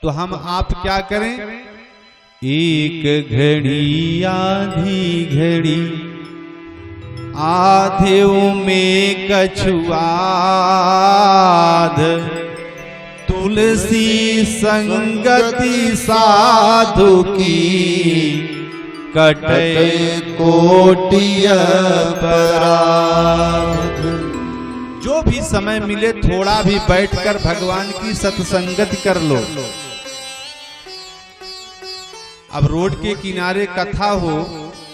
तो हम आप क्या करें, एक घड़ी आधी घड़ी आधेव में कछुआध, तुलसी संगति साधु की कटे कोटि अपराध। जो भी समय मिले थोड़ा भी बैठकर भगवान की सत्संगत कर लो। अब रोड के किनारे कथा हो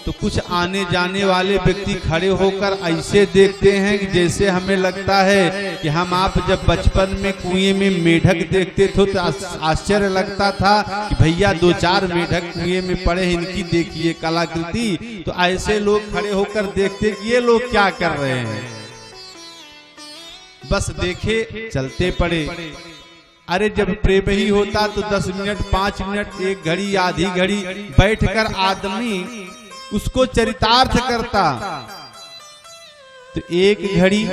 तो कुछ आने जाने वाले व्यक्ति खड़े होकर ऐसे देखते हैं कि जैसे हमें लगता है कि हम आप जब बचपन में कुएं में मेढक देखते थे तो आश्चर्य लगता था कि भैया 2-4 मेढक कुएं में पड़े, इनकी देखिए कलाकृति। तो ऐसे लोग खड़े होकर देखते कि ये लोग क्या कर रहे हैं, बस देखे चलते पड़े। अरे जब प्रेम ही होता तो 10 मिनट 5 मिनट 1 घड़ी आधी घड़ी बैठकर आदमी उसको चरितार्थ करता। तो 1 घड़ी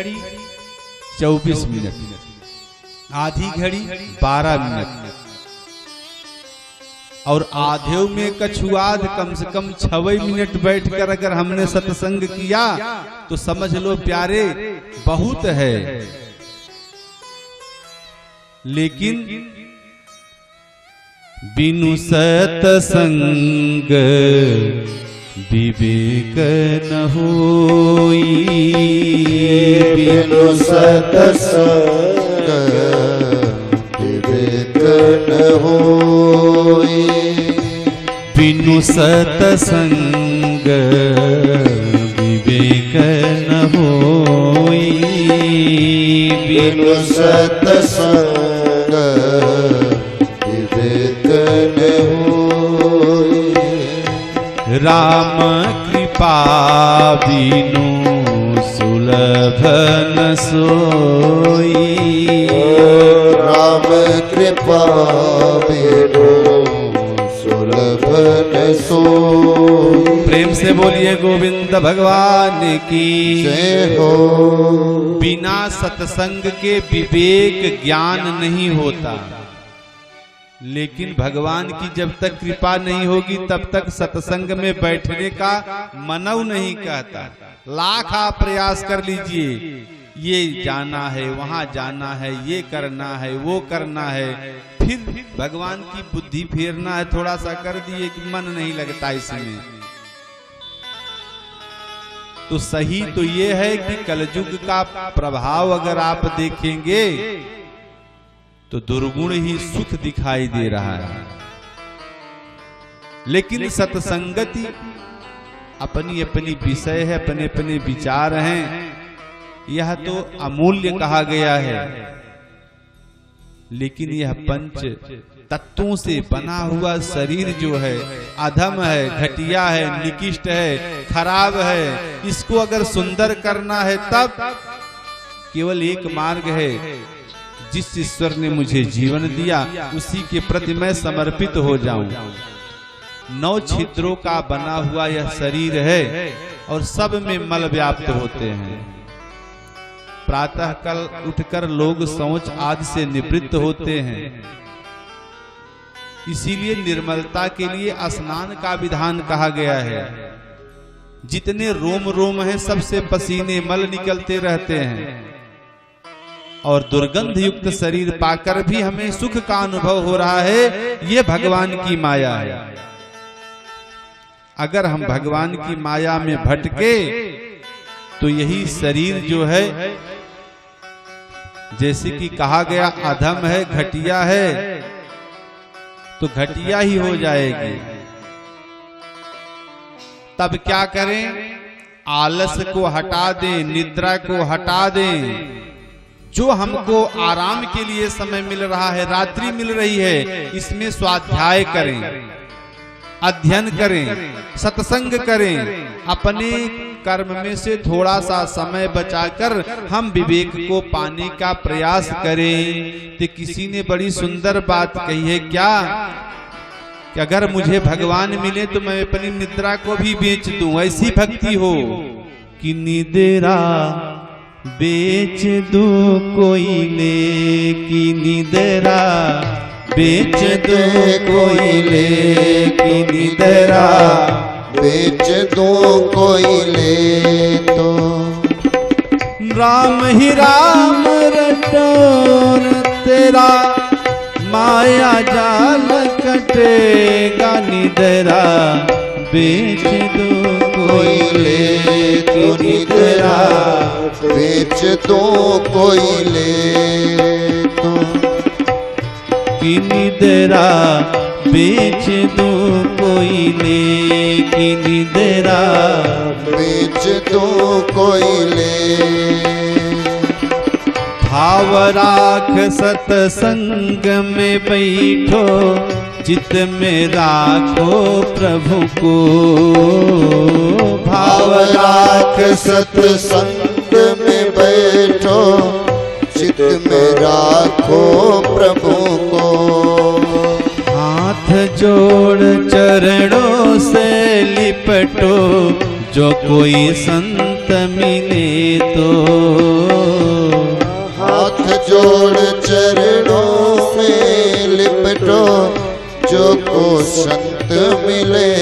24 मिनट, आधी घड़ी 12 मिनट, और आधेव में कछुआद कम से कम 6 मिनट बैठकर अगर हमने सत्संग किया तो समझ लो प्यारे बहुत है। लेकिन बिनु सत्संग विवेक न होई, बिनु सत्संग विवेक न होई, बिनु सत्संग विवेक न होई, बिनु सत्संग विवेक न होई। राम कृपा बिनु सुलभ न सोई, राम कृपा बिनु सुलभ न सोई। प्रेम से बोलिए गोविंद भगवान की जय हो। बिना सत्संग के विवेक ज्ञान नहीं होता, लेकिन भगवान की जब तक कृपा नहीं होगी तब तक सत्संग में बैठने का मनव नहीं कहता। लाख आप प्रयास कर लीजिए, ये जाना है, वहां जाना है, ये करना है, वो करना है, फिर भगवान की बुद्धि फेरना है, थोड़ा सा कर दिए कि मन नहीं लगता इसमें। तो सही तो ये है कि कलयुग का प्रभाव अगर आप देखेंगे तो दुर्गुण ही सुख दिखाई दे रहा है। लेकिन सत्संगति अपनी अपनी विषय है, अपने अपने विचार हैं, यह तो अमूल्य कहा गया है। लेकिन यह पंच तत्वों से बना हुआ शरीर जो है अधम है, घटिया है, निकृष्ट है, खराब है, इसको अगर सुंदर करना है तब केवल एक मार्ग है, जिस ईश्वर ने मुझे जीवन दिया उसी के प्रति मैं समर्पित हो जाऊं। 9 छिद्रों का बना हुआ यह शरीर है और सब में मल व्याप्त होते हैं। प्रातः काल उठकर लोग शौच आदि से निवृत्त होते हैं, इसीलिए निर्मलता के लिए स्नान का विधान कहा गया है। जितने रोम रोम हैं सबसे पसीने मल निकलते रहते हैं, और दुर्गंध युक्त शरीर पाकर भी हमें सुख का अनुभव हो रहा है, ये भगवान की माया है। अगर हम भगवान की माया में भटके तो यही शरीर जो है, जैसे कि कहा गया अधम है, घटिया है, तो घटिया ही हो जाएगी। तब क्या करें, आलस को हटा दें, निद्रा को हटा दें। जो हमको आराम के लिए समय मिल रहा है, रात्रि मिल रही है, इसमें स्वाध्याय करें, अध्ययन करें, सत्संग करें। अपने कर्म में से थोड़ा सा समय बचाकर हम विवेक को पाने का प्रयास करें। तो किसी ने बड़ी सुंदर बात कही है क्या, कि अगर मुझे भगवान मिले तो मैं अपनी निद्रा को भी बेच दूं। ऐसी भक्ति हो कि निद्रा बेच दो कोई ले, की निद्रा बेच दो कोई ले की निद्रा, बेच दो कोई ले तो। राम ही राम रटो तेरा, माया जाल कटेगा निद्रा, बेच दो कोई ले तो निद्रा, बेच दो कोई ले तो। की निद्रा बेच दो कोई ले की निद्रा, बेच दो कोई ले। भाव राख सतसंग में बैठो, चित्त में राखो प्रभु को। भाव राख सतसंग में बैठो, चित्त में राखो प्रभु को। हाथ जोड़ चरणों से लिपटो, जो कोई संत मिले तो। हाथ जोड़ चरणों में लिपटो, जो को संत मिले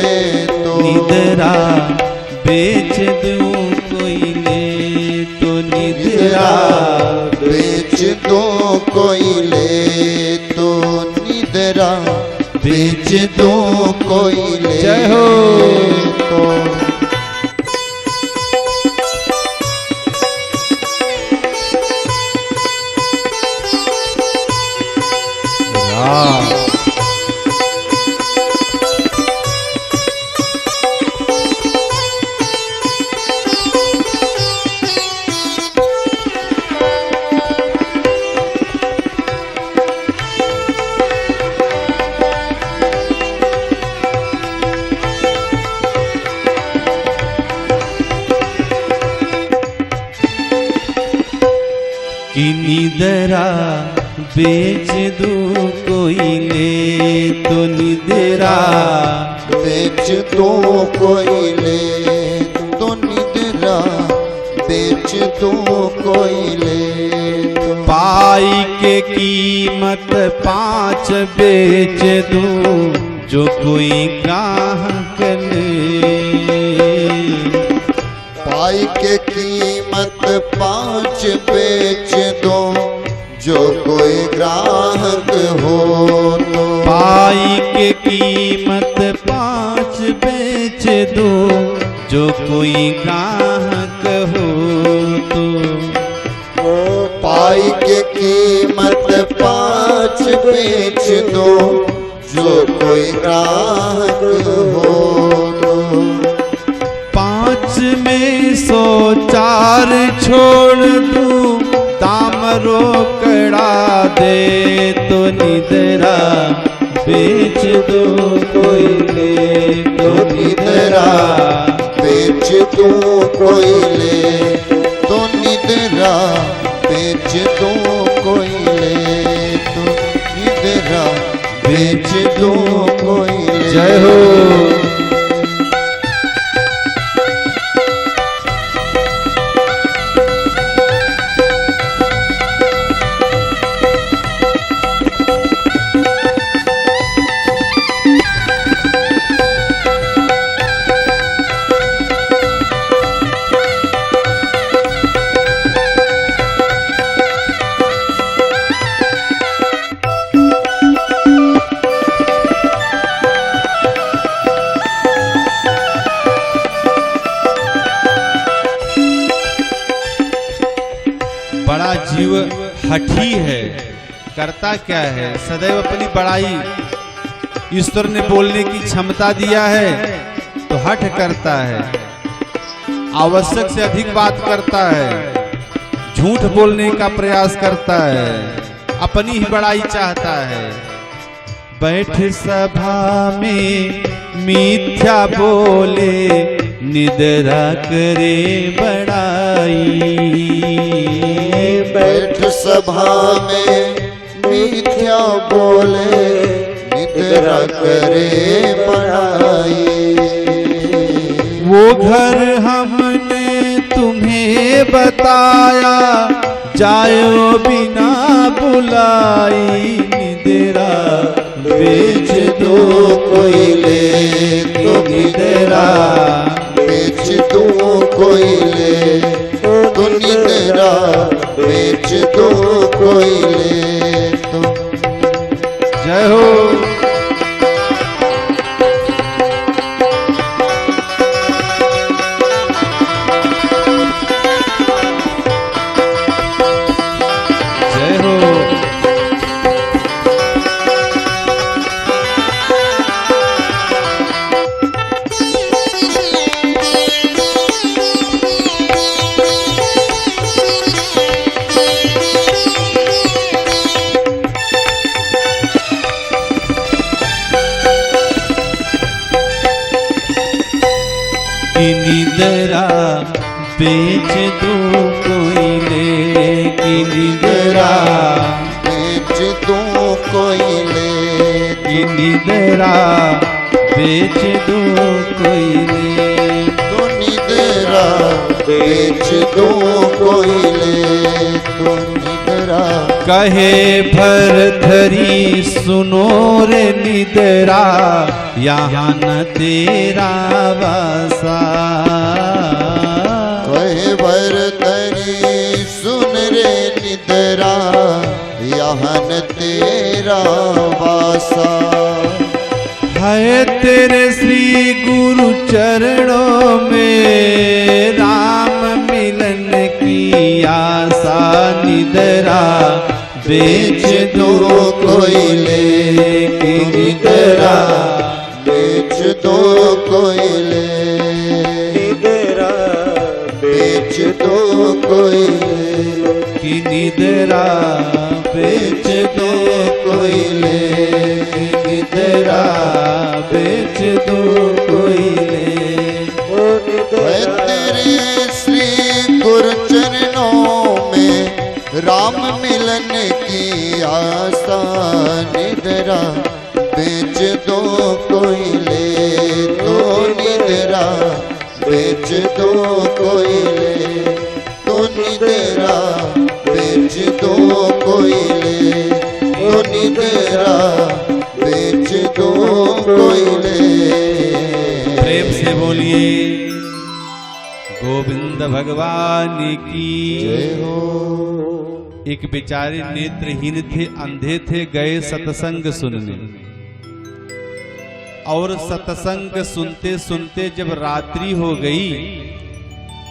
तो। निद्रा बेच दूं कोई ले तो निद्रा, बेच दो कोई ले तो निद्रा, बेच दो कोई ले जय हो। तो। की निद्रा बेच दूं कोई ले तो निद्रा, बेच दो कोई ले तो निद्रा, बेच दो कोई ले तो। पाई के कीमत 5 बेच दूं, जो कोई ग्राहक ले। पाई के कीमत 5 बेच दो, जो कोई ग्राहक हो तो। पाई के कीमत 5 बेच दो, जो कोई ग्राहक हो तो। पाई के कीमत 5 बेच दो, जो कोई ग्राहक हो तो। 5 में 100 4 छोड़ दूं, दाम रोकड़ा दे तो निद्रा, बेच दो कोई ले तो निद्रा, बेच दो कोई ले तो निद्रा, बेच दो कोई ले तो निद्रा, बेच दो कोई ले। जय हो। बड़ा जीव हठी है, करता क्या है, सदैव अपनी बड़ाई। ईश्वर ने बोलने की क्षमता दिया है तो हठ करता है, आवश्यक से अधिक बात करता है, झूठ बोलने का प्रयास करता है, अपनी ही बड़ाई चाहता है। बैठ सभा में मिथ्या बोले, निद्रा करे बड़ाई। बैठ सभा में मिथ्या बोले, निद्रा करे बड़ाई। वो घर हमने तुम्हें बताया, जायो बिना बुलाई, निद्रा बेच दो कोई ले तो निद्रा, बेच दो कोई ले तो निद्रा, बेच दो कोई ले तो। जय हो। जय हो। निद्रा बेच दो कोई ले, की निद्रा बेच दो कोई ले, की निद्रा बेच दो कोई ले तो निद्रा, बेच दो कोई ले तो निद्रा। कहे भरथरी सुनो रे निद्रा, यहाँ न तेरा वासा। कहे भरथरी सुन रे निद्रा, यहाँ न तेरा वासा। है तेरे श्री गुरु चरणों में राम मिलन की आशा। निद्रा बेच दो कोई ले, की निद्रा बेच दो कोई ले, निद्रा बेच दो कोई ले, की निद्रा बेच दो कोई ले, निद्रा बेच दो कोई ले। है तेरे श्री गुरु चरणों में राम मिलन की आशा। निद्रा बेच दो कोई ले तो निद्रा, बेच दो कोई ले तो निद्रा, बेच दो कोई ले तो निद्रा, बेच दो कोई ले। प्रेम से बोलिए गोविंद भगवान की जय हो। एक बेचारे नेत्रहीन थे, अंधे थे, गए सत्संग सुनने। और सत्संग सुनते सुनते जब रात्रि हो गई,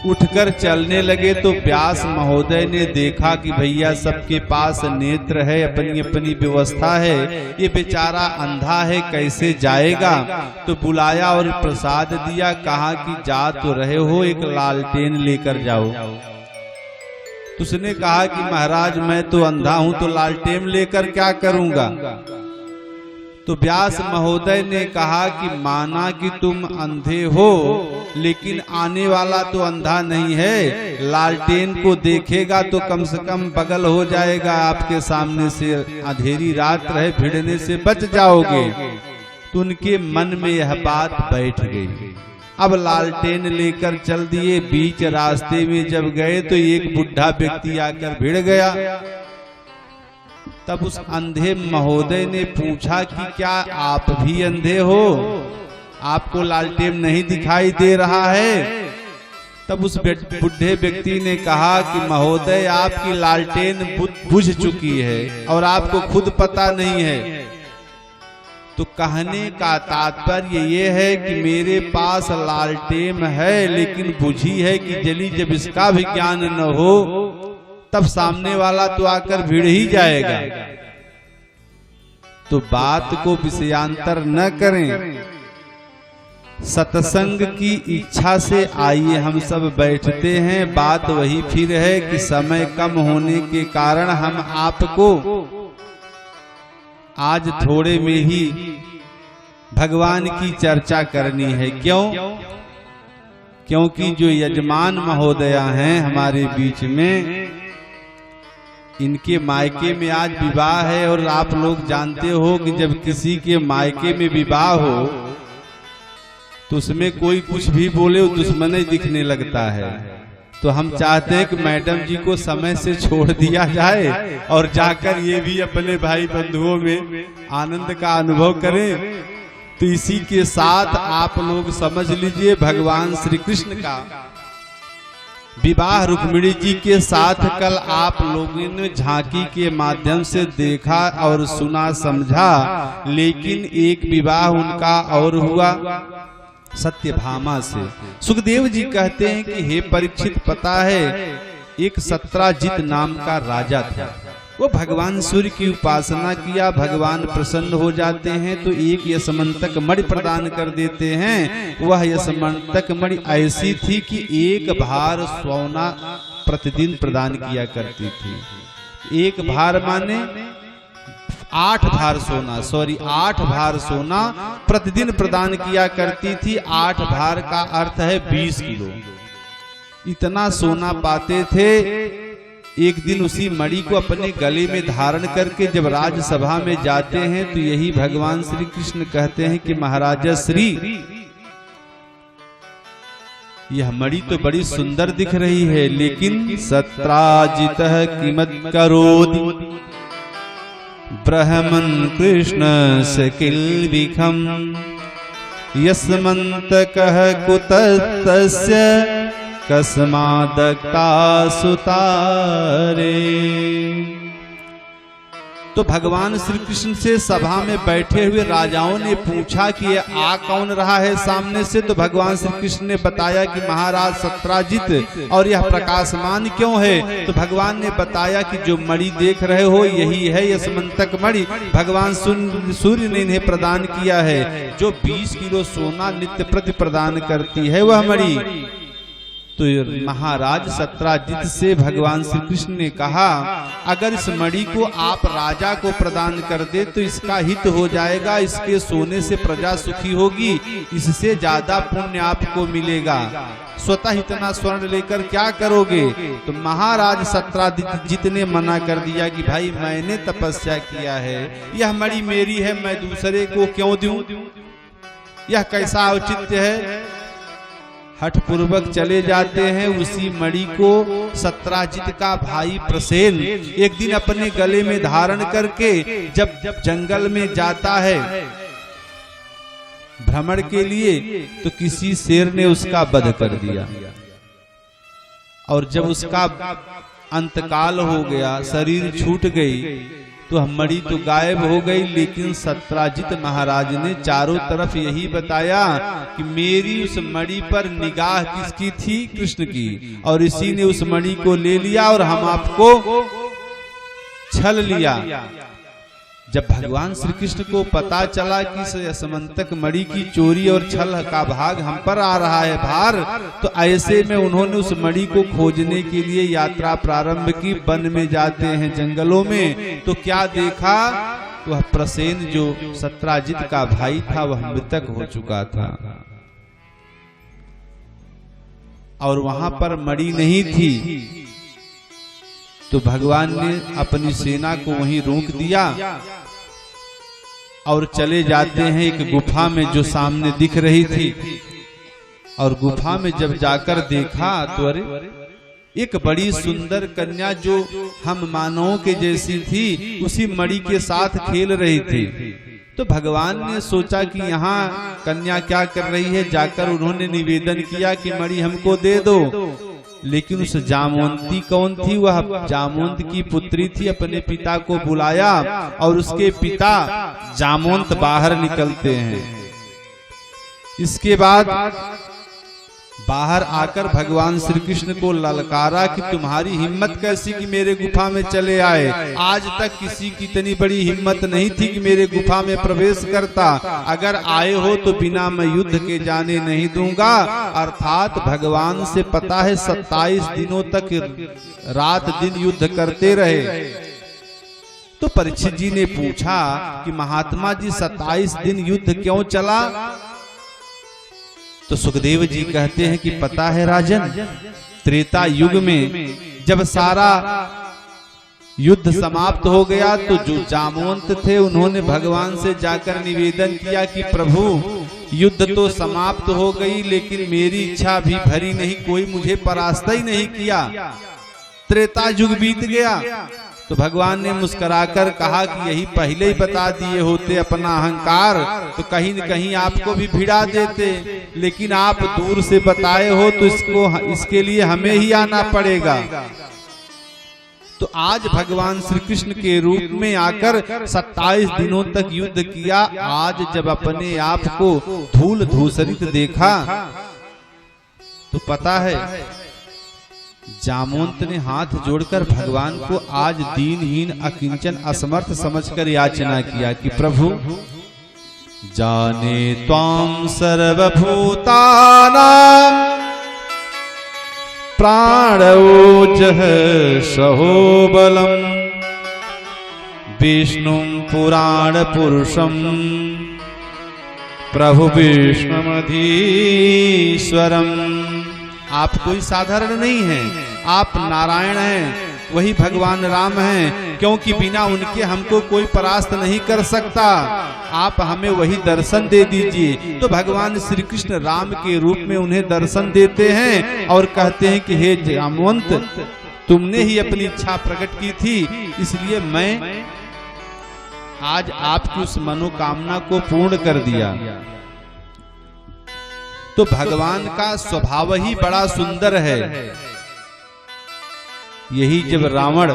उठकर चलने लगे तो व्यास महोदय ने देखा कि भैया सबके पास नेत्र है, अपनी अपनी व्यवस्था है, ये बेचारा अंधा है, कैसे जाएगा। तो बुलाया और प्रसाद दिया, कहा कि जा तो रहे हो, एक लालटेन लेकर जाओ। तो उसने कहा कि महाराज मैं तो अंधा हूं, तो लालटेन लेकर क्या करूंगा। तो व्यास महोदय ने कहा कि माना कि तुम अंधे हो, लेकिन आने वाला तो अंधा नहीं है, लालटेन को देखेगा तो कम से कम बगल हो जाएगा आपके सामने से, अंधेरी रात रहे भिड़ने से बच जाओगे। तो उनके मन में यह बात बैठ गई। अब लालटेन लेकर चल दिए। बीच रास्ते में जब गए तो एक बुढ़ा व्यक्ति आकर भिड़ गया। तब उस अंधे महोदय ने पूछा कि क्या आप भी अंधे हो, आपको लालटेन नहीं दिखाई दे रहा है। तब उस बुढ़े व्यक्ति ने कहा कि महोदय आपकी लालटेन बुझ चुकी है और आपको खुद पता नहीं है। तो कहने का तात्पर्य ये है कि मेरे पास लालटेन है लेकिन बुझी है कि जली, जब इसका भी ज्ञान न हो तब सामने वाला तो आकर भिड़ ही जाएगा। तो बात को विषयांतर न करें, सत्संग की इच्छा से आइए हम सब बैठते हैं। बात वही फिर है कि समय कम होने के कारण हम आपको आज थोड़े में ही भगवान की चर्चा करनी है। क्यों? क्योंकि जो यजमान महोदया हैं हमारे बीच में, इनके मायके में आज विवाह है। और आप लोग जानते हो कि जब किसी के मायके में विवाह हो तो उसमें कोई कुछ भी बोले वो दुश्मनी दिखने लगता है। तो हम चाहते हैं कि मैडम जी को समय से छोड़ दिया जाए और जाकर ये भी अपने भाई बंधुओं में आनंद का अनुभव करें। तो इसी के साथ आप लोग समझ लीजिए भगवान श्री कृष्ण का विवाह रुक्मिणी जी के साथ कल आप लोगों ने झांकी के माध्यम से देखा और सुना समझा, लेकिन एक विवाह उनका और हुआ सत्यभामा से। सुखदेव जी कहते हैं कि हे परीक्षित, पता है एक सत्राजित नाम का राजा था। वो भगवान सूर्य की उपासना किया, भगवान प्रसन्न हो जाते हैं तो एक यशमंतक मणि प्रदान कर देते हैं। वह यशमंतक मणि ऐसी थी कि एक भार सोना प्रतिदिन प्रदान किया करती थी। एक भार माने 8 भार सोना प्रतिदिन प्रदान किया करती थी। 8 भार का अर्थ है 20 किलो। इतना सोना पाते थे। एक दिन उसी मणि को अपने गले में धारण करके जब राजसभा में जाते हैं तो यही भगवान श्री कृष्ण कहते हैं कि महाराजा श्री, यह मणि तो बड़ी सुंदर दिख रही है, लेकिन सत्राजितः किमत करोति ब्रह्मन् कृष्ण सकिल्विखम् यस्मन्तकः कुतस्तस्य कस्मादक्ता सुतारे। तो भगवान श्री कृष्ण से सभा में बैठे हुए राजाओं ने पूछा कि आ कौन रहा है सामने से। तो भगवान श्री कृष्ण ने बताया कि महाराज सत्राजित, और यह प्रकाशमान क्यों है। तो भगवान ने बताया कि जो मणि देख रहे हो यही है यशमंतक मणि। भगवान सूर्य ने इन्हें प्रदान किया है, जो 20 किलो सोना नित्य प्रति प्रदान करती है वह मणि। तो महाराज सत्राजित से भगवान श्री कृष्ण ने कहा, अगर इस मणि को आप राजा को प्रदान कर दे तो इसका हित हो जाएगा, इसके सोने से प्रजा सुखी होगी, इससे ज्यादा पुण्य आपको मिलेगा। स्वतः इतना स्वर्ण लेकर क्या करोगे। तो महाराज सत्राजित ने मना कर दिया कि भाई मैंने तपस्या किया है, यह मणि मेरी है, मैं दूसरे को क्यों दूं, यह कैसा औचित्य है। हठ पूर्वक चले जाते हैं। उसी मणि को सत्राजित का भाई प्रसेन एक दिन अपने गले में धारण करके जब जंगल में जाता है भ्रमण के लिए, तो किसी शेर ने उसका वध कर दिया। और जब उसका अंतकाल हो गया, शरीर छूट गई, तो मणि तो गायब हो गई। लेकिन सत्राजित महाराज ने चारों तरफ यही बताया कि मेरी उस मणि पर निगाह किसकी थी, कृष्ण की, और इसी ने उस मणि को ले लिया और हम आपको छल लिया। जब भगवान श्री कृष्ण को पता चला कि यशमंतक मणि की चोरी और छल का भाग हम पर आ रहा है भार, तो ऐसे में उन्होंने उस मणि को खोजने के लिए यात्रा प्रारंभ की। वन में जाते हैं, जंगलों में, तो क्या देखा, वह प्रसेन जो सत्राजित का भाई था वह मृतक हो चुका था और वहां पर मणि नहीं थी। तो भगवान ने अपनी सेना को वहीं रोक दिया और चले जाते हैं एक गुफा में जो सामने दिख रही थी। और गुफा में जब जाकर देखा तो अरे एक बड़ी सुंदर कन्या जो हम मानवों के जैसी थी उसी मणि के साथ खेल रही थी। तो भगवान ने सोचा कि यहाँ कन्या क्या कर रही है, जाकर उन्होंने निवेदन किया कि मणि हमको दे दो। लेकिन उस जामवंती कौन थी, वह जामवंत की पुत्री थी। अपने पिता को बुलाया और उसके पिता जामवंत बाहर निकलते हैं। इसके बाद बाहर आकर भगवान श्री कृष्ण को ललकारा कि तुम्हारी हिम्मत कैसी कि मेरे गुफा में चले आए। आज तक किसी की इतनी बड़ी हिम्मत नहीं थी कि मेरे गुफा में प्रवेश करता। अगर आए हो तो बिना मैं युद्ध के जाने नहीं दूंगा। अर्थात भगवान से पता है 27 दिनों तक रात दिन युद्ध करते रहे। तो परीक्षित जी ने पूछा कि महात्मा जी 27 दिन युद्ध क्यों चला। तो सुखदेव जी कहते हैं कि पता है राजन, त्रेता युग में जब सारा युद्ध समाप्त हो गया तो जो जामवंत थे उन्होंने भगवान से जाकर निवेदन किया कि प्रभु युद्ध तो समाप्त हो गई, लेकिन मेरी इच्छा भी भरी नहीं, कोई मुझे परास्त ही नहीं किया। त्रेता युग बीत गया तो भगवान ने मुस्कुराकर कहा कि यही पहले ही बता दिए होते अपना अहंकार तो कहीं न कहीं आपको भी भिड़ा देते, लेकिन आप दूर से बताए हो तो इसके लिए हमें ही आना पड़ेगा। तो आज भगवान श्री कृष्ण के रूप में आकर 27 दिनों तक युद्ध किया। आज जब अपने आप को धूल धूसरित देखा तो पता है जामवंत ने हाथ जोड़कर भगवान को आज दीनहीन अकिंचन असमर्थ समझकर याचना किया कि प्रभु जाने त्वां सर्वभूतानां प्राणोजः सहो बलम् विष्णुं पुराण पुरुषं प्रभु विष्णुमधीश्वरम्। आप कोई साधारण नहीं हैं, आप नारायण हैं, वही भगवान राम हैं, क्योंकि बिना उनके हमको कोई परास्त नहीं कर सकता। आप हमें वही दर्शन दे दीजिए। तो भगवान श्री कृष्ण राम के रूप में उन्हें दर्शन देते हैं और कहते हैं कि हे जामवंत, तुमने ही अपनी इच्छा प्रकट की थी, इसलिए मैं आज आपकी उस मनोकामना को पूर्ण कर दिया। तो भगवान का स्वभाव ही बड़ा सुंदर है। यही जब रावण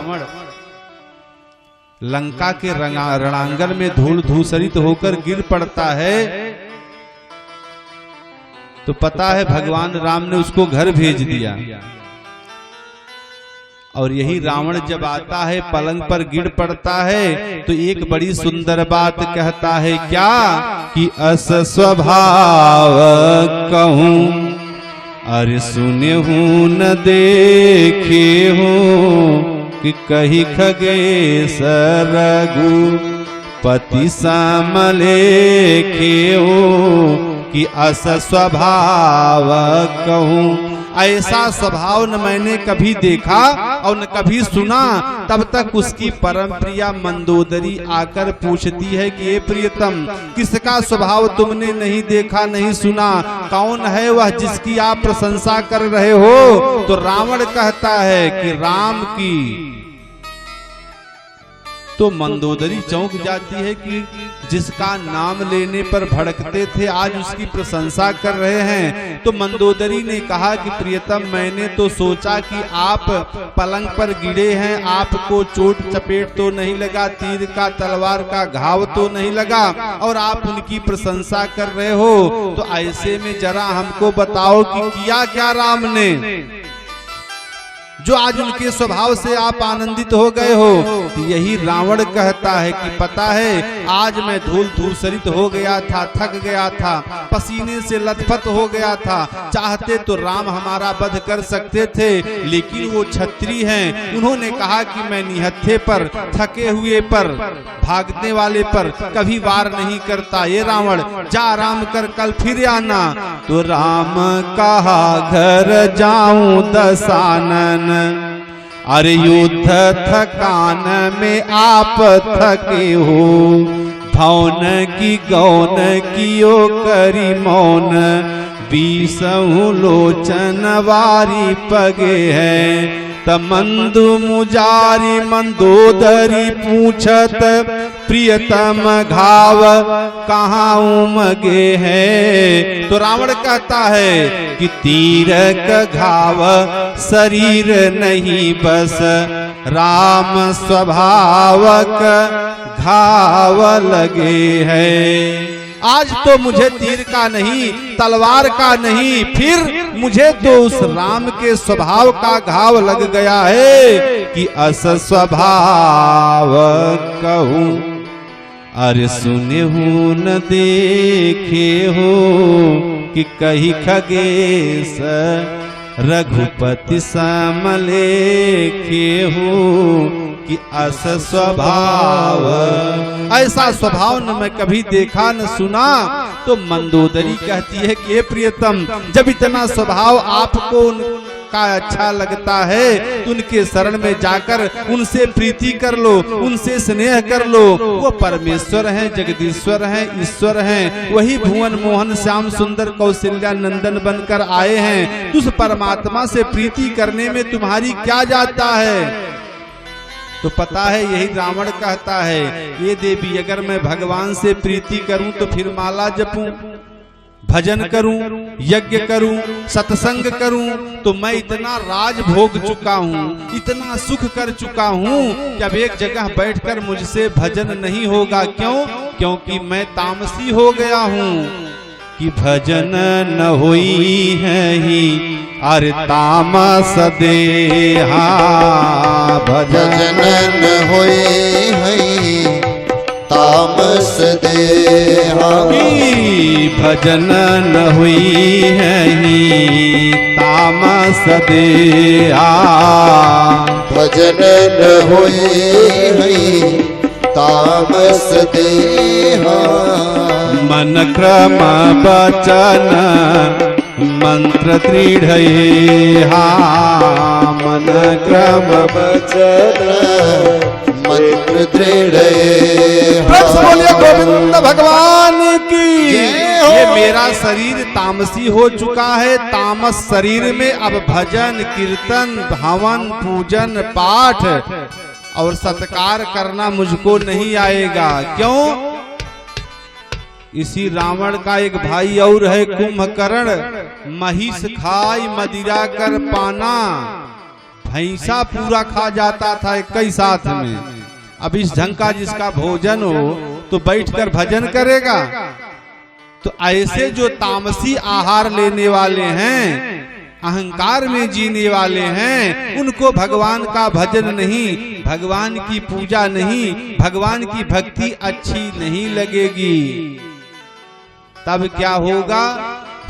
लंका के रणांगण में धूल धूसरित होकर गिर पड़ता है तो पता है भगवान राम ने उसको घर भेज दिया। और यही रावण जब आता है पलंग पर गिर पड़ता है तो एक बड़ी सुंदर बात कहता है, क्या कि अस स्वभाव कहूं अरे सुने हूं न देखे हूं कि कही खगेश रघुपति समलेखे हूं कि अस स्वभाव कहूं। ऐसा स्वभाव न मैंने कभी देखा और न कभी सुना। तब तक उसकी परम प्रिया मंदोदरी आकर पूछती है कि ये प्रियतम, किसका स्वभाव तुमने नहीं देखा नहीं सुना, कौन है वह जिसकी आप प्रशंसा कर रहे हो? तो रावण कहता है कि राम की। तो मंदोदरी चौंक जाती है कि जिसका नाम लेने पर भड़कते थे आज उसकी प्रशंसा कर रहे हैं। तो मंदोदरी ने कहा कि प्रियतम, मैंने तो सोचा कि आप पलंग पर गिरे हैं, आपको चोट चपेट तो नहीं लगा, तीर का तलवार का घाव तो नहीं लगा और आप उनकी प्रशंसा कर रहे हो। तो ऐसे में जरा हमको बताओ कि किया क्या राम ने जो आज उनके स्वभाव से आप आनंदित हो गए हो? तो यही रावण कहता है कि पता है आज मैं धूल धूसरित हो गया था, थक गया था, पसीने से लथपथ हो गया था। चाहते तो राम हमारा वध कर सकते थे, लेकिन वो क्षत्रिय हैं, उन्होंने कहा कि मैं निहत्थे पर, थके हुए पर, भागने वाले पर कभी वार नहीं करता। ये रावण जा आराम कर, कल फिर आना। तो राम कहा घर जाऊं दसानन, अरे युद्ध थकान में आप थके हो, भौन की गौन कियो करी मौन, बीसहु लोचन वारी पगे है। तमंदु मुजारी मंदोदरी पूछत, प्रियतम घाव कहाँ उमगे है? तो रावण कहता है कि तीर का घाव शरीर नहीं बस, राम स्वभावक घाव लगे है। आज तो मुझे तीर का नहीं, तलवार का नहीं, फिर मुझे तो उस राम के स्वभाव का घाव लग गया है कि अस स्वभाव कहूं, अरे सुने हूं न देखे हो कि कही खगेश रघुपति समलेखे हो कि अस स्वभाव। ऐसा स्वभाव न मैं कभी देखा न सुना। तो मंदोदरी कहती है कि प्रियतम, जब इतना स्वभाव आपको का अच्छा लगता है तो उनके शरण में जाकर उनसे प्रीति कर लो, उनसे स्नेह कर लो। वो परमेश्वर हैं, जगदीश्वर हैं, ईश्वर हैं, वही भुवन मोहन श्याम सुंदर कौशल्या नंदन बनकर आए हैं। उस परमात्मा से प्रीति करने में तुम्हारी क्या जाता है? तो पता है यही रावण कहता है, ये देवी अगर मैं भगवान से प्रीति करूं तो फिर माला जपूं, भजन करूं, यज्ञ करूं, सत्संग करूं, तो मैं इतना राज भोग चुका हूं, इतना सुख कर चुका हूं कि अब एक जगह बैठकर मुझसे भजन नहीं होगा। क्यों? क्योंकि मैं तामसी हो गया हूं। कि भजन न होई है ही अरे तामस देहा, भजन न होई है तामस देहा, भजन न हुई है ही तामस देहा, भजन न होई है तामस देहा। मन क्रम वचन मंत्र दृढ़ मन क्रम वचन मंत्र दृढ़। बोलिए गोविंद भगवान की। ये मेरा शरीर तामसी हो चुका है, तामस शरीर में अब भजन कीर्तन हवन पूजन पाठ और सत्कार करना मुझको नहीं आएगा। क्यों? इसी रावण का एक भाई और है कुंभकर्ण, महिष खाई मदिरा कर पाना, भैंसा पूरा खा जाता था एक ही साथ में। अब इस ढंग का जिसका भोजन हो तो बैठकर भजन करेगा। तो ऐसे जो तामसी आहार लेने वाले हैं, अहंकार में जीने वाले हैं, उनको भगवान का भजन नहीं, भगवान की पूजा नहीं, भगवान की भक्ति अच्छी नहीं लगेगी। तब क्या होगा?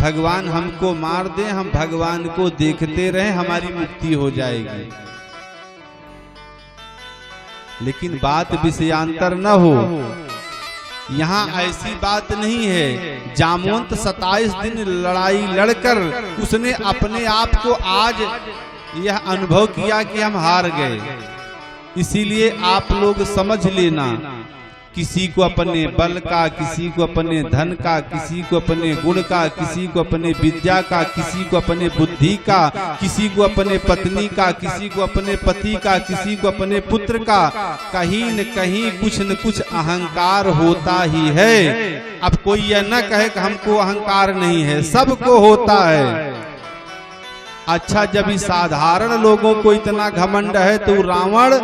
भगवान हमको मार दे, हम भगवान को देखते रहें, हमारी मुक्ति हो जाएगी। लेकिन बात विषयांतर न हो, यहाँ ऐसी बात नहीं है। जामवंत 27 दिन लड़ाई लड़कर उसने अपने आप को आज यह अनुभव किया कि हम हार गए। इसीलिए आप लोग समझ लेना, किसी को अपने बल का, किसी को अपने धन का, किसी को अपने गुण का, किसी को अपने विद्या का, किसी को अपने बुद्धि का, किसी को अपने पत्नी का, किसी को अपने पति का, किसी को अपने पुत्र का, कहीं न कहीं कुछ न कुछ अहंकार होता ही है। अब कोई यह न कहे कि हमको अहंकार नहीं है, सबको होता है। अच्छा, जब इस साधारण लोगों को इतना घमंड है तो रावण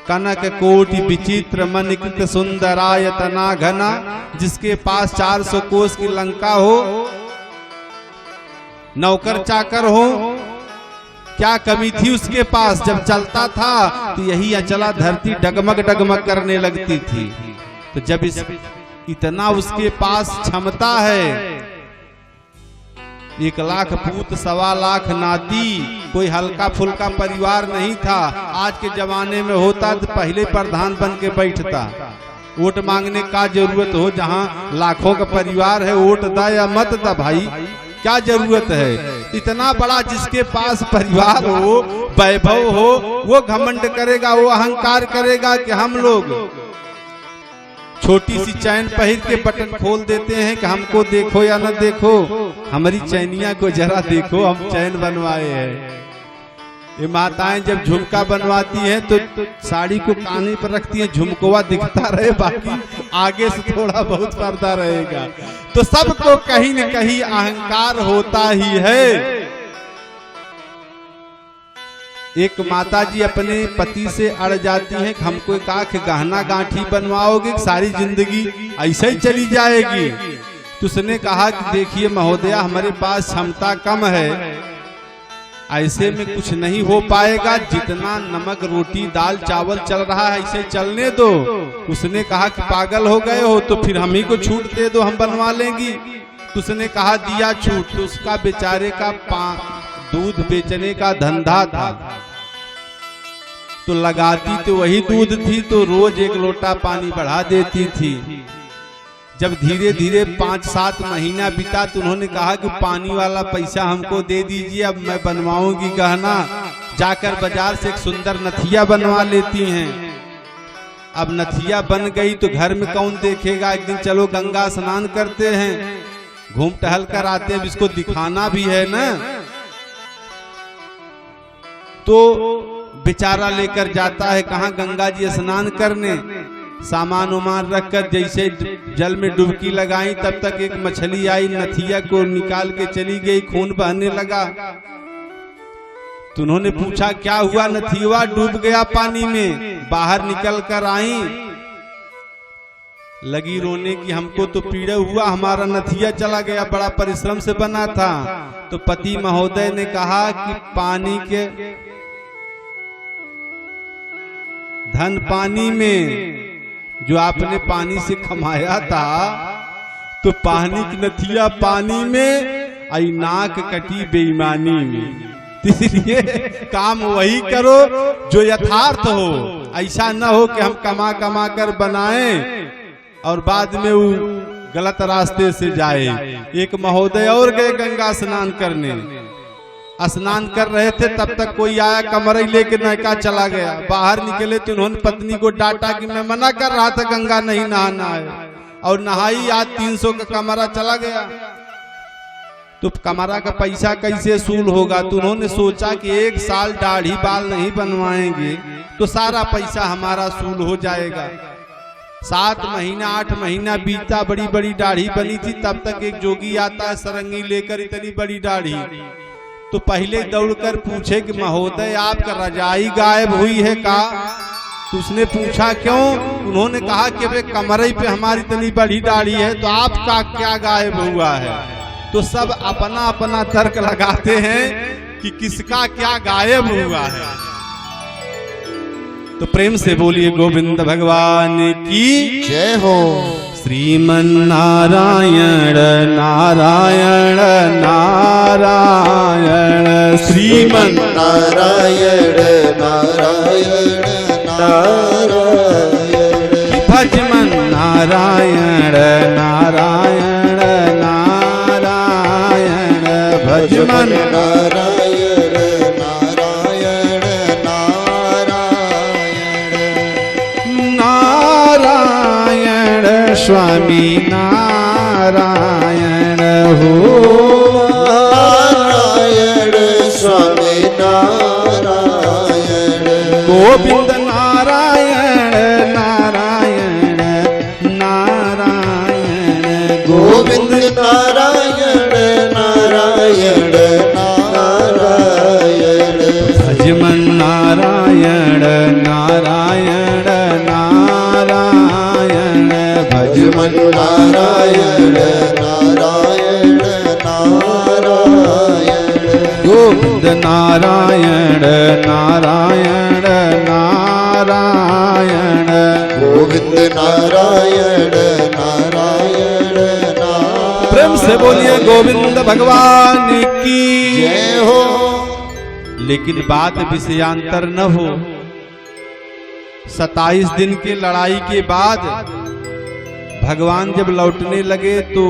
कनक कोटि विचित्र मणिकृत सुंदरायतना घना, जिसके पास 400 कोस की लंका हो, नौकर चाकर हो, क्या कमी थी उसके पास? जब चलता था तो यही अचला धरती डगमग डगमग करने लगती थी। तो जब इतना उसके पास क्षमता है, 1 लाख पूत 1.25 लाख नाती, कोई हल्का फुल्का परिवार नहीं था। आज के जमाने में होता तो पहले प्रधान बन के बैठता। वोट मांगने का जरूरत हो, जहाँ लाखों का परिवार है, वोट दा या मत दा भाई, क्या जरूरत है? इतना बड़ा जिसके पास परिवार हो, वैभव हो, वो घमंड करेगा, वो अहंकार करेगा कि हम लोग छोटी सी चैन पहन के बटन खोल देते हैं कि हमको देखो या न देखो, हमारी चैनिया को जरा देखो, हम चैन बनवाए हैं। ये माताएं जब झुमका बनवाती हैं तो साड़ी को कान पर रखती हैं, झुमकोवा दिखता रहे, बाकी आगे से थोड़ा बहुत पर्दा रहेगा। तो सबको कहीं न कहीं अहंकार होता ही है। एक माताजी अपने पति से अड़ जाती हैं कि हमको एक आंख गहना गांठी बनवाओगे, सारी जिंदगी ऐसे ही चली जाएगी। तो उसने कहा कि देखिए महोदया, हमारे पास क्षमता कम है, ऐसे में कुछ नहीं हो पाएगा, जितना नमक रोटी दाल चावल चल रहा है ऐसे चलने दो। उसने कहा कि पागल हो गए हो, तो फिर हम ही को छूट दे दो, हम बनवा लेंगी। तो उसने कहा दिया छूट। तो उसका बेचारे का दूध बेचने का धंधा था, तो लगाती तो वही दूध थी, तो रोज 1 लोटा पानी बढ़ा देती थी। जब धीरे धीरे 5-7 महीना बीता तो उन्होंने कहा कि पानी वाला पैसा हमको दे दीजिए, अब मैं बनवाऊंगी गहना। जाकर बाजार से एक सुंदर नथिया बनवा लेती हैं। अब नथिया बन गई तो घर में कौन देखेगा, एक दिन चलो गंगा स्नान करते हैं, घूम टहल कर आते हैं, इसको दिखाना भी है ना। तो बेचारा लेकर जाता है कहाँ, गंगा जी स्नान करने। सामान उमान रखकर जैसे जल में डुबकी लगाई तब तक एक मछली आई, नथिया को निकाल के चली गई, खून बहने लगा। तो उन्होंने पूछा क्या हुआ, नथिया डूब गया पानी में। बाहर निकल कर आई, लगी रोने की, हमको तो पीड़ा हुआ, हमारा नथिया चला गया, बड़ा परिश्रम से बना था। तो पति महोदय ने कहा कि पानी के धन पानी में, जो आपने पानी से कमाया था, तो पानी की नथिया पानी में, आई नाक कटी बेईमानी में। इसलिए काम वही करो जो यथार्थ हो, ऐसा न हो कि हम कमा कमा कर बनाएं और बाद में वो गलत रास्ते से जाए। एक महोदय और गए गंगा स्नान करने, स्नान कर रहे थे तब तक कोई आया, कमरई लेके नौका चला गया। बाहर निकले तो उन्होंने पत्नी को डांटा कि मैं मना कर रहा था गंगा नहीं नहाना है, और नहाई, आज 300 का कमरा चला गया। तो कमरा का पैसा कैसे वसूल होगा। तो उन्होंने सोचा कि 1 साल दाढ़ी बाल नहीं बनवाएंगे तो सारा पैसा हमारा वसूल हो जाएगा। 7 महीना 8 महीना बीता, बड़ी बड़ी दाढ़ी बनी थी। तब तक एक जोगी आता है सरंगी लेकर, इतनी बड़ी दाढ़ी। तो पहले दौड़कर पूछे कि महोदय आपका रजाई गायब हुई है का। तो उसने पूछा क्यों। उन्होंने कहा कि वे कमरे पे हमारी इतनी बड़ी दाढ़ी है, तो आपका क्या गायब हुआ है। तो सब अपना अपना तर्क लगाते हैं कि किसका क्या गायब हुआ है। तो प्रेम से बोलिए गोविंद भगवान की जय हो। श्रीमन नारायण नारायण नारायण, श्रीमन नारायण नारायण नारायण, भजमन नारायण नारायण नारायण, भजमन नारायण नारायण नारायण, नारायण स्वामी नारायण हो, नारायण स्वामी नारायण, गोविंद नारायण नारायण नारायण, गोविंद नारायण नारायण नारायण, भजमन नारायण नारायण नारायण, भजमन नारायण नारायण नारायण, गोविंद नारायण नारायण नारायण, गोविंद नारायण नारायण नारायण। प्रेम से बोलिए गोविंद भगवान की जय हो। लेकिन बात विषयांतर न हो। 27 दिन के लड़ाई के बाद भगवान जब लौटने लगे तो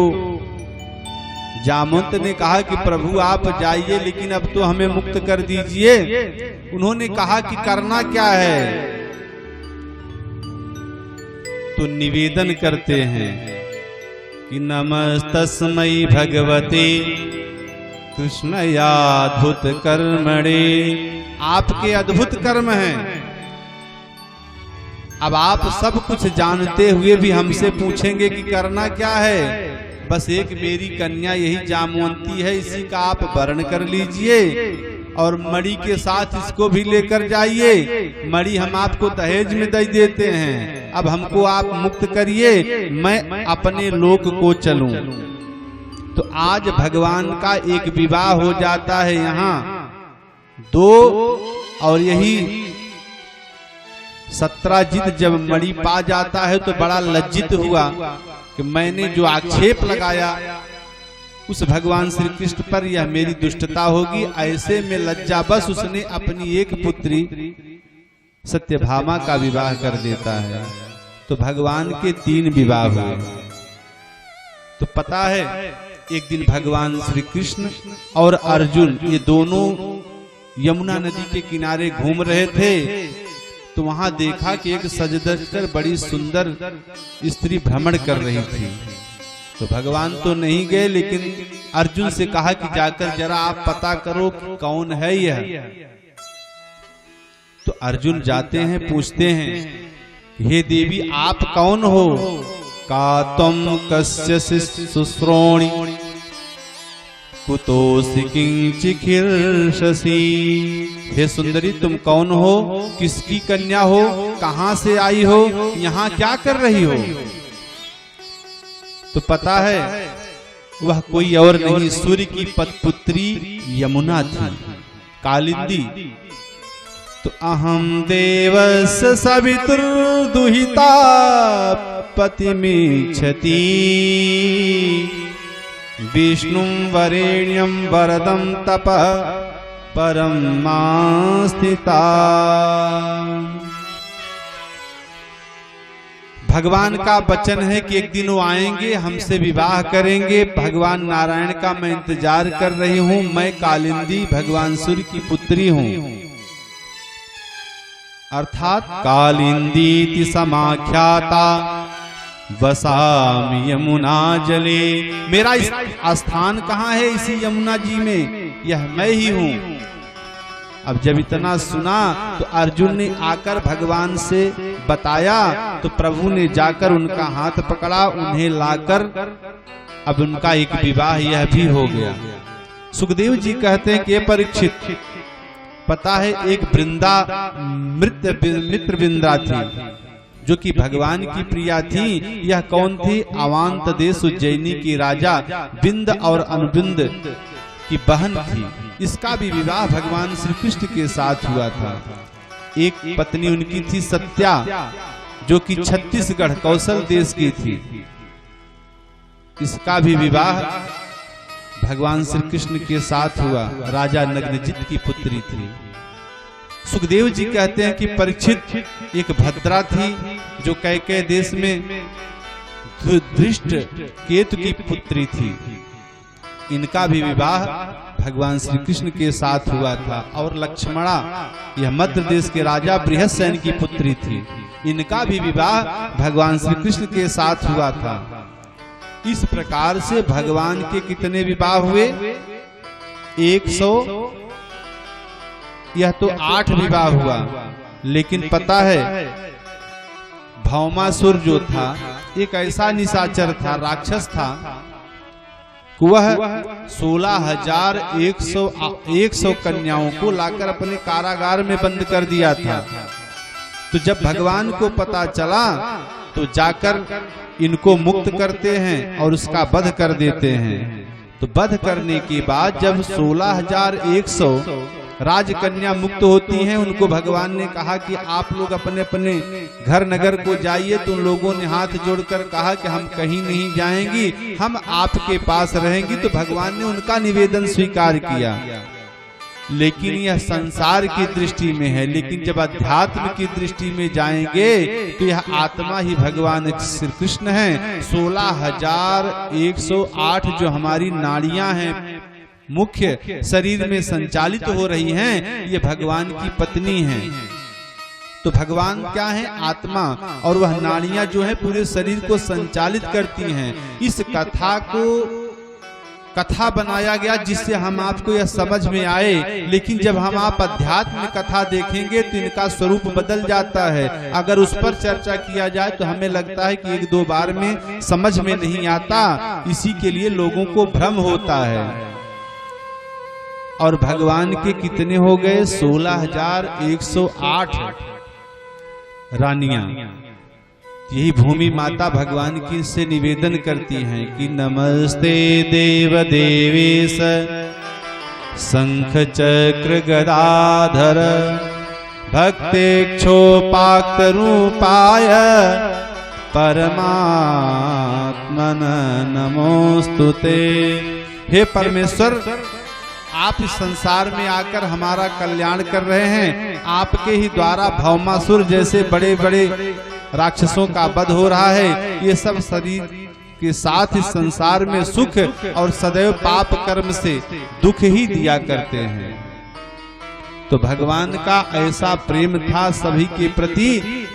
जामवंत ने कहा कि प्रभु आप जाइए, लेकिन अब तो हमें मुक्त कर दीजिए। उन्होंने कहा कि करना क्या है। तो निवेदन करते हैं कि नमस्तस्मै भगवते कृष्णयाद्भुत कर्मणे। आपके अद्भुत कर्म हैं। अब आप सब कुछ जानते हुए भी हमसे पूछेंगे कि करना क्या है। बस एक मेरी कन्या यही जामवंती है, इसी का आप वर्ण कर लीजिए और मणि के साथ इसको भी लेकर जाइए। मणि हम आपको दहेज में दे देते हैं। अब हमको आप मुक्त करिए, मैं अपने लोक को चलूं। तो आज भगवान का एक विवाह हो जाता है यहाँ 2, और यही सत्राजित जब मणि पा जाता है तो बड़ा लज्जित हुआ कि मैंने जो आक्षेप लगाया उस भगवान श्री कृष्ण पर, यह मेरी दुष्टता होगी। ऐसे में लज्जा बस उसने अपनी एक पुत्री सत्यभामा का विवाह कर देता है। तो भगवान के 3 विवाह हुए। तो पता है एक दिन भगवान श्री कृष्ण और अर्जुन ये दोनों यमुना नदी के किनारे घूम रहे थे, तो वहां देखा कि एक सज-धज कर बड़ी सुंदर स्त्री भ्रमण कर रही थी। तो भगवान तो नहीं गए, लेकिन अर्जुन से कहा कि जाकर जरा आप पता करो कि कौन है यह। तो अर्जुन जाते हैं, पूछते हैं, हे देवी आप कौन हो? का त्वं कस्य शुश्रोणि कुतोऽसि किंचिखिर्षसि। हे सुंदरी तुम कौन हो, किसकी कन्या हो, कहां से आई हो, यहाँ क्या कर रही हो? तो पता है वह कोई और नहीं सूर्य की पत्पुत्री यमुना थी, कालिंदी। तो अहम देवस्य सवितुर्दुहिता पतिमिच्छति विष्णुं वरेण्यं वरदं तपः परं मां स्थिता। भगवान का वचन है कि एक दिन वो आएंगे, हमसे विवाह करेंगे। भगवान नारायण का मैं इंतजार कर रही हूँ। मैं कालिंदी भगवान सूर्य की पुत्री हूँ, अर्थात कालिंदीति समाख्याता वसामि यमुना जले। मेरा स्थान कहाँ है इसी यमुना जी में, यह मैं ही हूँ। अब जब इतना सुना तो अर्जुन ने आकर भगवान से बताया, तो प्रभु ने जाकर उनका हाथ पकड़ा, उन्हें लाकर अब उनका एक विवाह यह भी हो गया। सुखदेव जी कहते हैं कि परीक्षित, पता है एक वृंदा मित्र वृंदा थी जो कि भगवान की प्रिया थी। यह कौन थी? अवांत देश उज्जैनी की राजा बिंद और अनुबिंद की बहन थी। इसका भी विवाह भगवान श्री कृष्ण के साथ हुआ था। एक पत्नी उनकी थी सत्या, जो कि छत्तीसगढ़ कौशल देश की थी। इसका भी विवाह भगवान श्री कृष्ण के साथ हुआ, राजा नग्नजित की पुत्री थी। सुखदेव जी कहते हैं कि परीक्षित एक भद्रा थी जो कैकेय देश में धृष्ट केतु की पुत्री थी। इनका भी विवाह भगवान श्री कृष्ण के साथ हुआ था। और लक्ष्मणा यह मध्य देश के राजा बृहस्सेन की पुत्री थी। इनका भी विवाह भगवान श्री कृष्ण के साथ हुआ था। इस प्रकार से भगवान के कितने विवाह हुए? 100, यह तो 8 विवाह हुआ। लेकिन पता है भौमासुर जो था एक ऐसा निशाचर था, राक्षस था, वह 16,100 कन्याओं को लाकर अपने कारागार में बंद कर दिया था। तो जब भगवान को पता चला तो जाकर इनको मुक्त करते हैं और उसका वध कर देते हैं। तो वध करने के बाद जब 16,100 राजकन्या मुक्त होती हैं, उनको भगवान ने कहा कि आप लोग अपने अपने घर नगर को जाइए। तो उन लोगों ने हाथ जोड़कर कहा कि हम कहीं नहीं जाएंगी, हम आपके पास रहेंगी। तो भगवान ने उनका निवेदन स्वीकार किया। लेकिन यह संसार की दृष्टि में है, लेकिन जब अध्यात्म की दृष्टि में जाएंगे तो यह आत्मा ही भगवान श्री कृष्ण है। 16,108 जो हमारी नाड़ियां हैं मुख्य शरीर में संचालित हो रही हैं, ये भगवान की पत्नी हैं। तो भगवान क्या है? आत्मा। और वह नाड़ियां जो है पूरे शरीर को संचालित करती हैं। इस कथा को कथा बनाया गया जिससे हम आपको यह समझ में आए। लेकिन जब हम आप अध्यात्म कथा देखेंगे तो इनका स्वरूप बदल जाता है। अगर उस पर चर्चा किया जाए तो हमें लगता है कि 1-2 बार में समझ में नहीं आता, इसी के लिए लोगों को भ्रम होता है। और भगवान के कितने हो गए? 16,108 रानियां। यही भूमि माता भगवान की से निवेदन करती हैं कि नमस्ते देव देवेश शंख चक्र गदाधर भक्तेक्षोपाक्त रूपाय परमात्मन नमोस्तुते। हे परमेश्वर, आप इस संसार में आकर हमारा कल्याण कर रहे हैं। आपके ही द्वारा भौमासुर जैसे बड़े बड़े राक्षसों का वध हो रहा है। ये सब शरीर के साथ इस संसार में सुख और सदैव पाप कर्म से दुख ही दिया करते हैं। तो भगवान का ऐसा प्रेम था सभी के प्रति,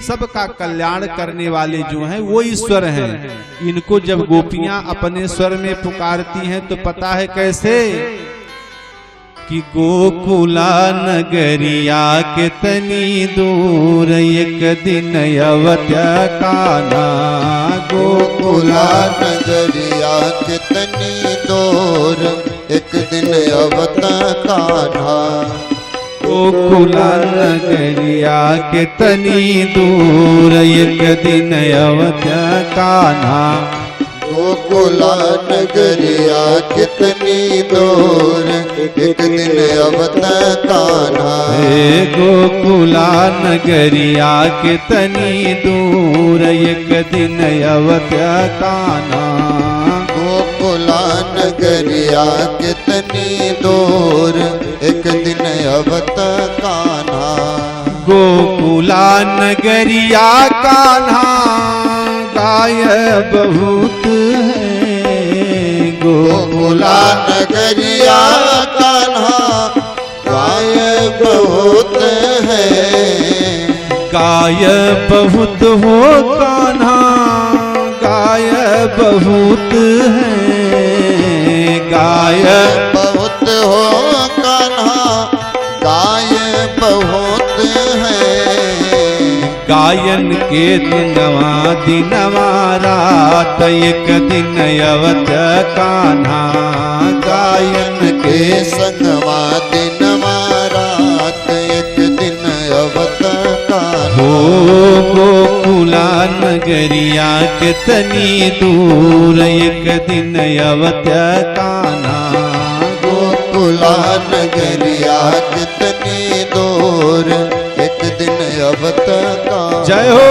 सबका कल्याण करने वाले जो हैं वो ईश्वर हैं। इनको जब गोपियां अपने स्वर में पुकारती हैं तो पता है कैसे कि गोकुला नगरिया के तनी दूर एक दिन अवत्य कान्हा। गोकुला नगरिया के तनी दूर एक दिन अवत्य कान्हा। गोकुला नगरिया के तनी दूर एक दिन अवत्य कान्हा। गोकुला नगरिया कितनी दूर एक दिन अवत्य कान्हा। गोकुला नगरिया के तनी दूर एक दिन अवत्य कान्हा। गोकुला नगरिया कितनी दूर एक दिन अवत्य कान्हा। गोकुला नगरिया कान्हा गाय बहुत है। गोकुला नगरिया कान्हा गाय बहुत है। गाय बहुत हो कान्हा गाय बहुत है। गाय बहुत हो कान्हा गाय बहुत है। गायन के दिनवा दिनवा रात एक दिन अवत्य कान्हा। गायन के संगवा दिनवा रात एक दिन अवत्य कान्हा। हो गोकुला नगरिया के तनी दूर एक दिन अवत्य कान्हा। गोकुला नगरिया कितनी दूर एक दिन अवत्य कान्हा। जय हो।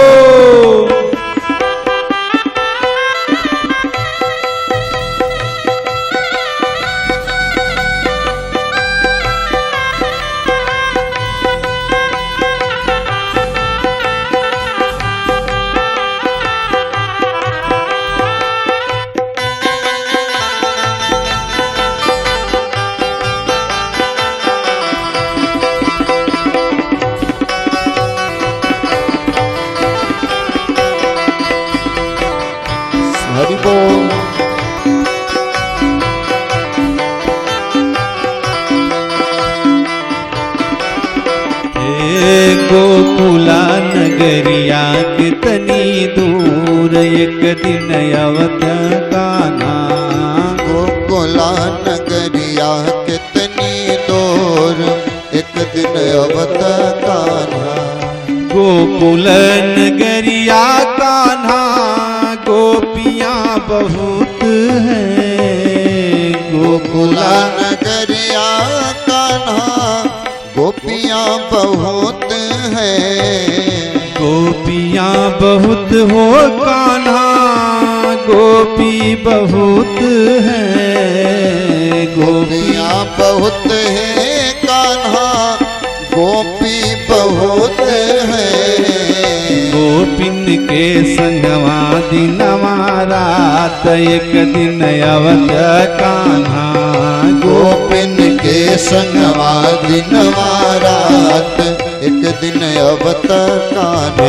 हरि बोल। गोकुला नगरिया कितनी दूर एक दिन अवत्य कान्हा। गोकुला नगरिया कितनी दूर एक दिन अवत्य कान्हा। गोकुल नगरिया कान्हा गोपियां बहुत हैं। गोकुला नगरिया कान्हा गोपियां बहुत हैं। गोपियां बहुत हो कान्हा गोपी बहुत हैं। गोपियां बहुत हैं कान्हा गोपी बहुत हैं। गोपिन के संगवा दिनवा रात एक दिन अवत्य कान्हा। गोपिन के संगवा दिनवा रात एक दिन अवत्य कान्हा।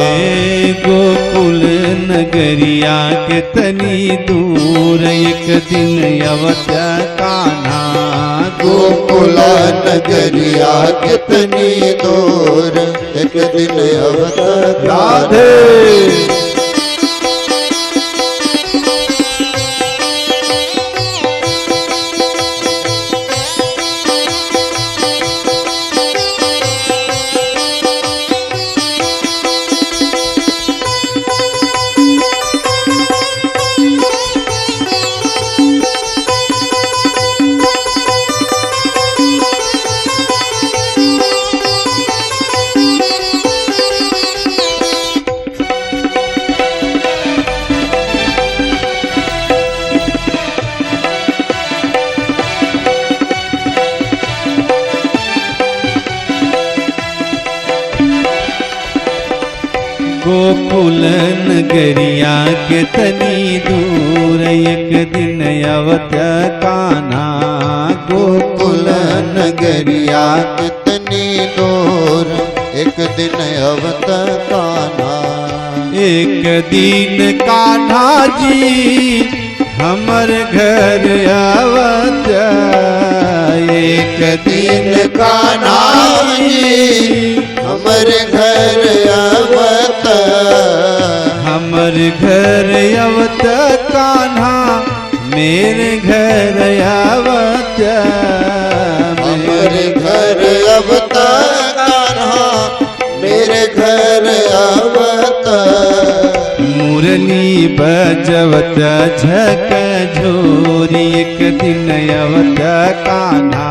गोकुल नगरिया के तनी दूर एक दिन अवत्य कान्हा। गोकुला नगरिया कितनी दूर एक दिन अवत्य राधे। गोकुल नगरिया के तनी दूर एक दिन अवत कान्हा। गोकुल नगरिया कितनी दूर एक दिन अवत कान्हा। एक दिन कान्हा जी हमर घर आवत। एक दिन कान्हा जी हमर घर आवत। हमर घर आवत कान्हा मेरे घर आवत। हमर घर आवत कान्हा मेरे घर आवत। मुरली बजवत झक झोरी एक दिन आवत कान्हा।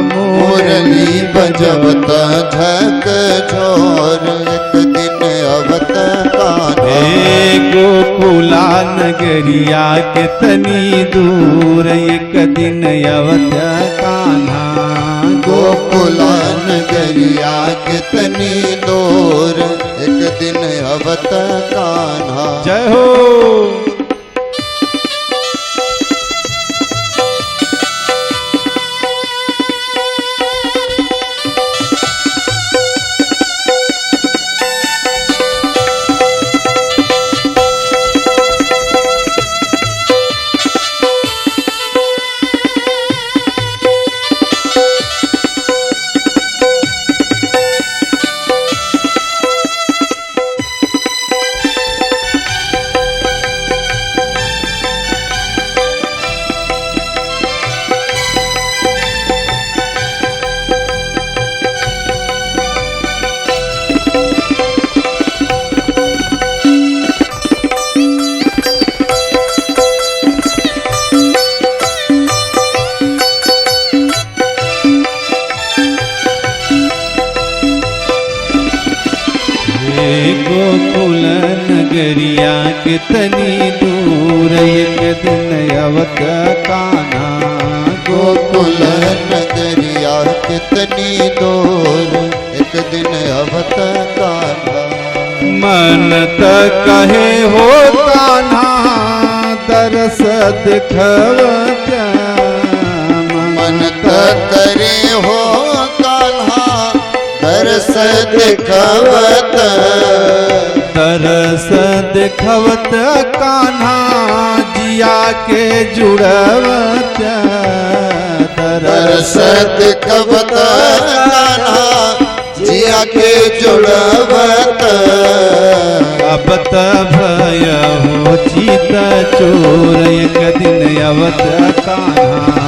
मुरली बजवत झक झोर एक दिन आवत कान्हा। गोकुला नगरिया के तनी दूर एक दिन आवत कान्हा। गोकुला नगरिया कितनी दूर एक दिन अवत कान्हा। जय हो। गोकुल नगरिया के तनी दूर एक दिन अवत कान्हा। गोकुल नगरिया कितनी दूर एक दिन अवत कान्हा। मन त कहे हो कान्हा दरस दिखवत। मन त करे हो कान्हा दरस दिखवत। तरस दिखवत कान्हा जिया के जुड़वत। तरस दिखवत कान्हा जिया के जुड़वत। अब त भय हो चित चोर एक दिन अवत कान्हा।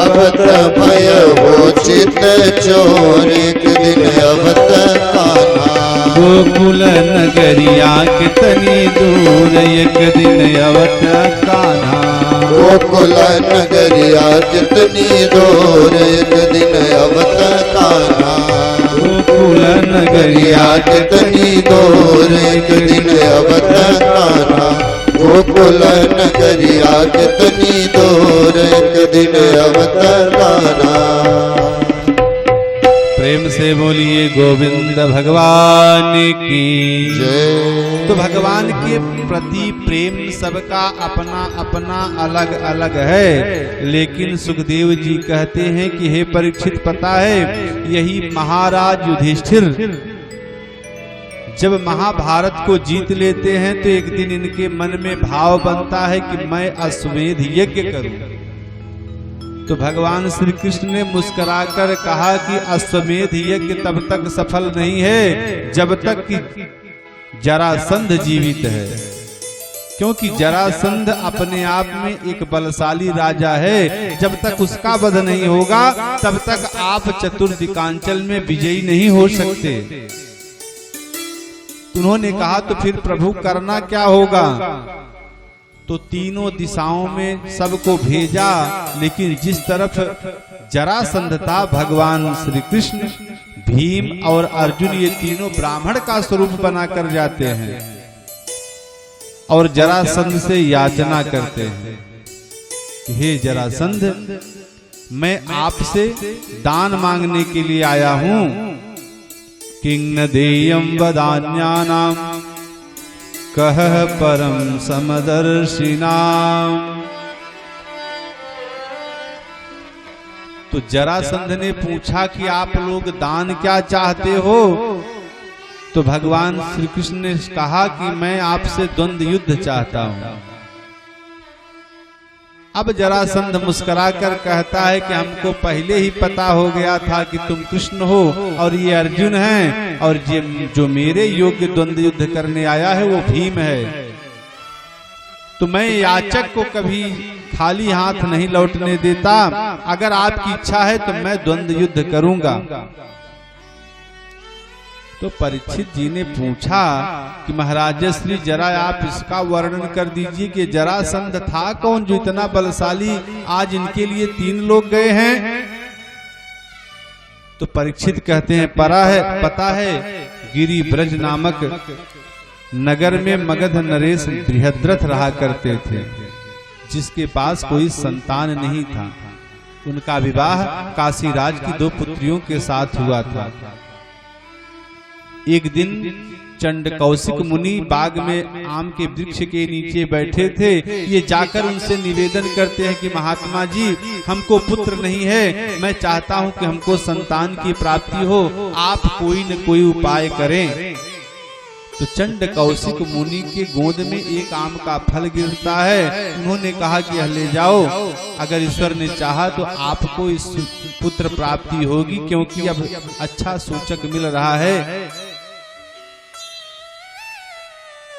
अब त भय हो चित चोर एक दिन अवत कान्हा। गोकुल नगरिया के तनी दूर एक दिन अवत कान्हा। गोकुल नगरिया कितनी दूर एक दिन अवत कान्हा। गोकुल नगरिया कितनी दूर एक दिन अवत कान्हा। गोकुल नगरिया कितनी दूर एक दिन अवत कान्हा। प्रेम से बोलिए गोविंद भगवान की जय। तो भगवान के प्रति प्रेम सबका अपना अपना अलग अलग है। लेकिन सुखदेव जी कहते हैं कि हे परीक्षित, पता है यही महाराज युधिष्ठिर जब महाभारत को जीत लेते हैं तो एक दिन इनके मन में भाव बनता है कि मैं अश्वमेध यज्ञ करूं। तो भगवान श्री कृष्ण ने मुस्कुराकर कहा कि अश्वमेध यज्ञ तब तक सफल नहीं है जब तक कि जरासंध जीवित है, क्योंकि जरासंध अपने आप में एक बलशाली राजा है। जब तक उसका वध नहीं होगा तब तक आप चतुर्दिकांचल में विजयी नहीं हो सकते। उन्होंने कहा तो फिर प्रभु करना क्या होगा? तो तीनों दिशाओं में सबको भेजा, लेकिन जिस तरफ जरासंध था भगवान श्री कृष्ण, भीम और अर्जुन ये तीनों ब्राह्मण का स्वरूप बनाकर जाते हैं और जरासंध से याचना करते हैं कि हे जरासंध, मैं आपसे दान मांगने के लिए आया हूं। किं न देयं वदान्यानां कह परम समदर्शी नाम। तो जरासंध ने पूछा कि आप लोग दान क्या चाहते हो? तो भगवान श्री कृष्ण ने कहा कि मैं आपसे द्वंद युद्ध चाहता हूं। अब जरासंध मुस्कुराकर कहता है कि हमको पहले ही पता हो गया था कि तुम कृष्ण हो और ये अर्जुन हैं, और जो मेरे योग्य द्वंद युद्ध करने आया है वो भीम है। तो मैं याचक को कभी खाली हाथ नहीं लौटने देता। अगर आपकी इच्छा है तो मैं द्वंद युद्ध करूंगा। तो परीक्षित जी ने पूछा कि महाराज श्री जरा आप इसका वर्णन कर दीजिए कि जरासंध था कौन जो इतना बलशाली, आज इनके लिए 3 लोग गए हैं। तो परीक्षित कहते हैं पता है गिरि ब्रज नामक नगर में मगध नरेश बृहद्रथ रहा करते थे, जिसके पास कोई संतान नहीं था। उनका विवाह काशीराज की 2 पुत्रियों के साथ हुआ था। एक दिन चंड कौशिक मुनि बाग में आम के वृक्ष के नीचे बैठे थे। ये जाकर उनसे निवेदन करते हैं कि महात्मा जी, हमको पुत्र नहीं है, मैं चाहता हूं कि हमको संतान की प्राप्ति हो, आप कोई न कोई उपाय करें। तो चंड कौशिक मुनि के गोद में एक आम का फल गिरता है। उन्होंने कहा कि यह ले जाओ, अगर ईश्वर ने चाहा तो आपको इस पुत्र प्राप्ति होगी, क्योंकि अब अच्छा सूचक मिल रहा है।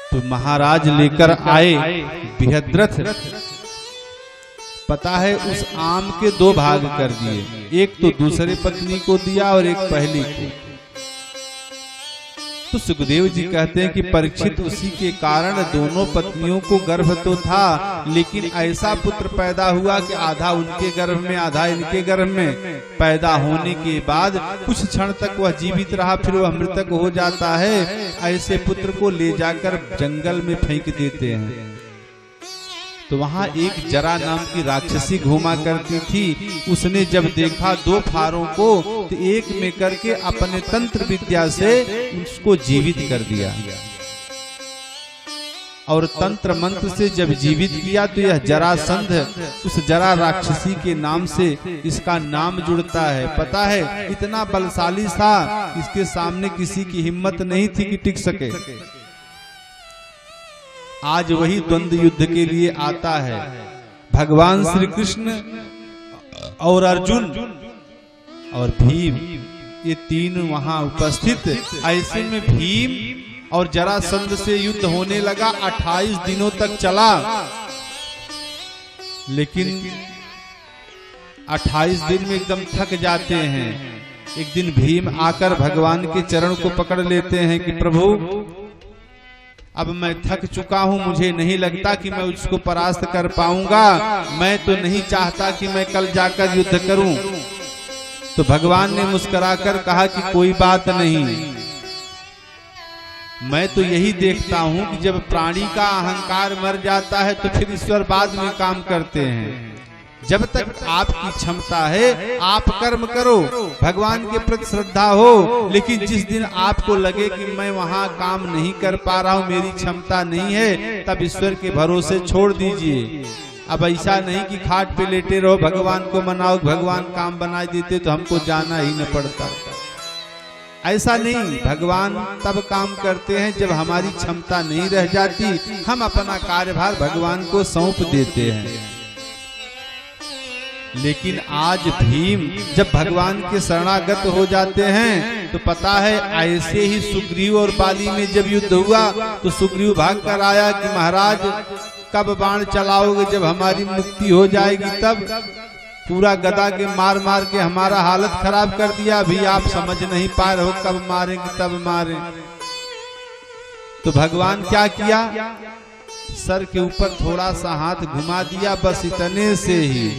तो महाराज लेकर आए बृहद्रथ। पता है उस आम के 2 भाग कर दिए, एक तो दूसरे पत्नी को दिया और एक पहली को। तो सुखदेव जी कहते हैं कि परीक्षित उसी के कारण दोनों पत्नियों को गर्भ तो था, लेकिन ऐसा पुत्र पैदा हुआ कि आधा उनके गर्भ में आधा इनके गर्भ में। पैदा होने के बाद कुछ क्षण तक वह जीवित रहा, फिर वह मृतक हो जाता है। ऐसे पुत्र को ले जाकर जंगल में फेंक देते हैं। तो वहां एक जरा नाम की राक्षसी घूमा करती थी। उसने जब देखा 2 फारों को, तो एक में करके अपने तंत्र विद्या से उसको जीवित कर दिया, और तंत्र मंत्र से जब जीवित किया तो यह जरासंध उस जरा राक्षसी के नाम से इसका नाम जुड़ता है। पता है इतना बलशाली था, इसके सामने किसी की हिम्मत नहीं थी कि टिक सके। आज वही द्वंद युद्ध के लिए आता है। भगवान श्री कृष्ण और अर्जुन और भीम, ये 3 वहां उपस्थित। ऐसे में भीम और जरासंध से युद्ध होने लगा। 28 दिनों तक चला, लेकिन 28 दिन में एकदम थक जाते हैं। एक दिन भीम आकर भगवान के चरण को पकड़ लेते हैं कि प्रभु, अब मैं थक चुका हूं, मुझे नहीं लगता कि मैं उसको परास्त कर पाऊंगा। मैं तो नहीं चाहता कि मैं कल जाकर युद्ध करूं। तो भगवान ने मुस्कुराकर कहा कि कोई बात नहीं, मैं तो यही देखता हूं कि जब प्राणी का अहंकार मर जाता है तो फिर ईश्वर बाद में काम करते हैं। जब तक आपकी क्षमता है आप कर्म करो, भगवान के प्रति श्रद्धा हो, लेकिन जिस दिन आपको लगे कि मैं वहां काम नहीं कर पा रहा हूं, मेरी क्षमता नहीं है, तब ईश्वर के भरोसे छोड़ दीजिए। अब ऐसा नहीं कि खाट पे लेटे रहो, भगवान को मनाओ, भगवान काम बना देते तो हमको जाना ही न पड़ता। ऐसा नहीं, भगवान तब काम करते हैं जब हमारी क्षमता नहीं रह जाती, हम अपना कार्यभार भगवान को सौंप देते हैं। लेकिन आज भीम जब भगवान के शरणागत हो जाते हैं, तो पता है ऐसे ही सुग्रीव और बाली में जब युद्ध हुआ तो सुग्रीव भाग कर आया कि महाराज कब बाण चलाओगे, जब हमारी मुक्ति हो जाएगी तब। पूरा गदा के मार मार के हमारा हालत खराब कर दिया, अभी आप समझ नहीं पा रहे हो, कब मारेंगे तब मारें। तो भगवान क्या किया, सर के ऊपर थोड़ा सा हाथ घुमा दिया, बस इतने से ही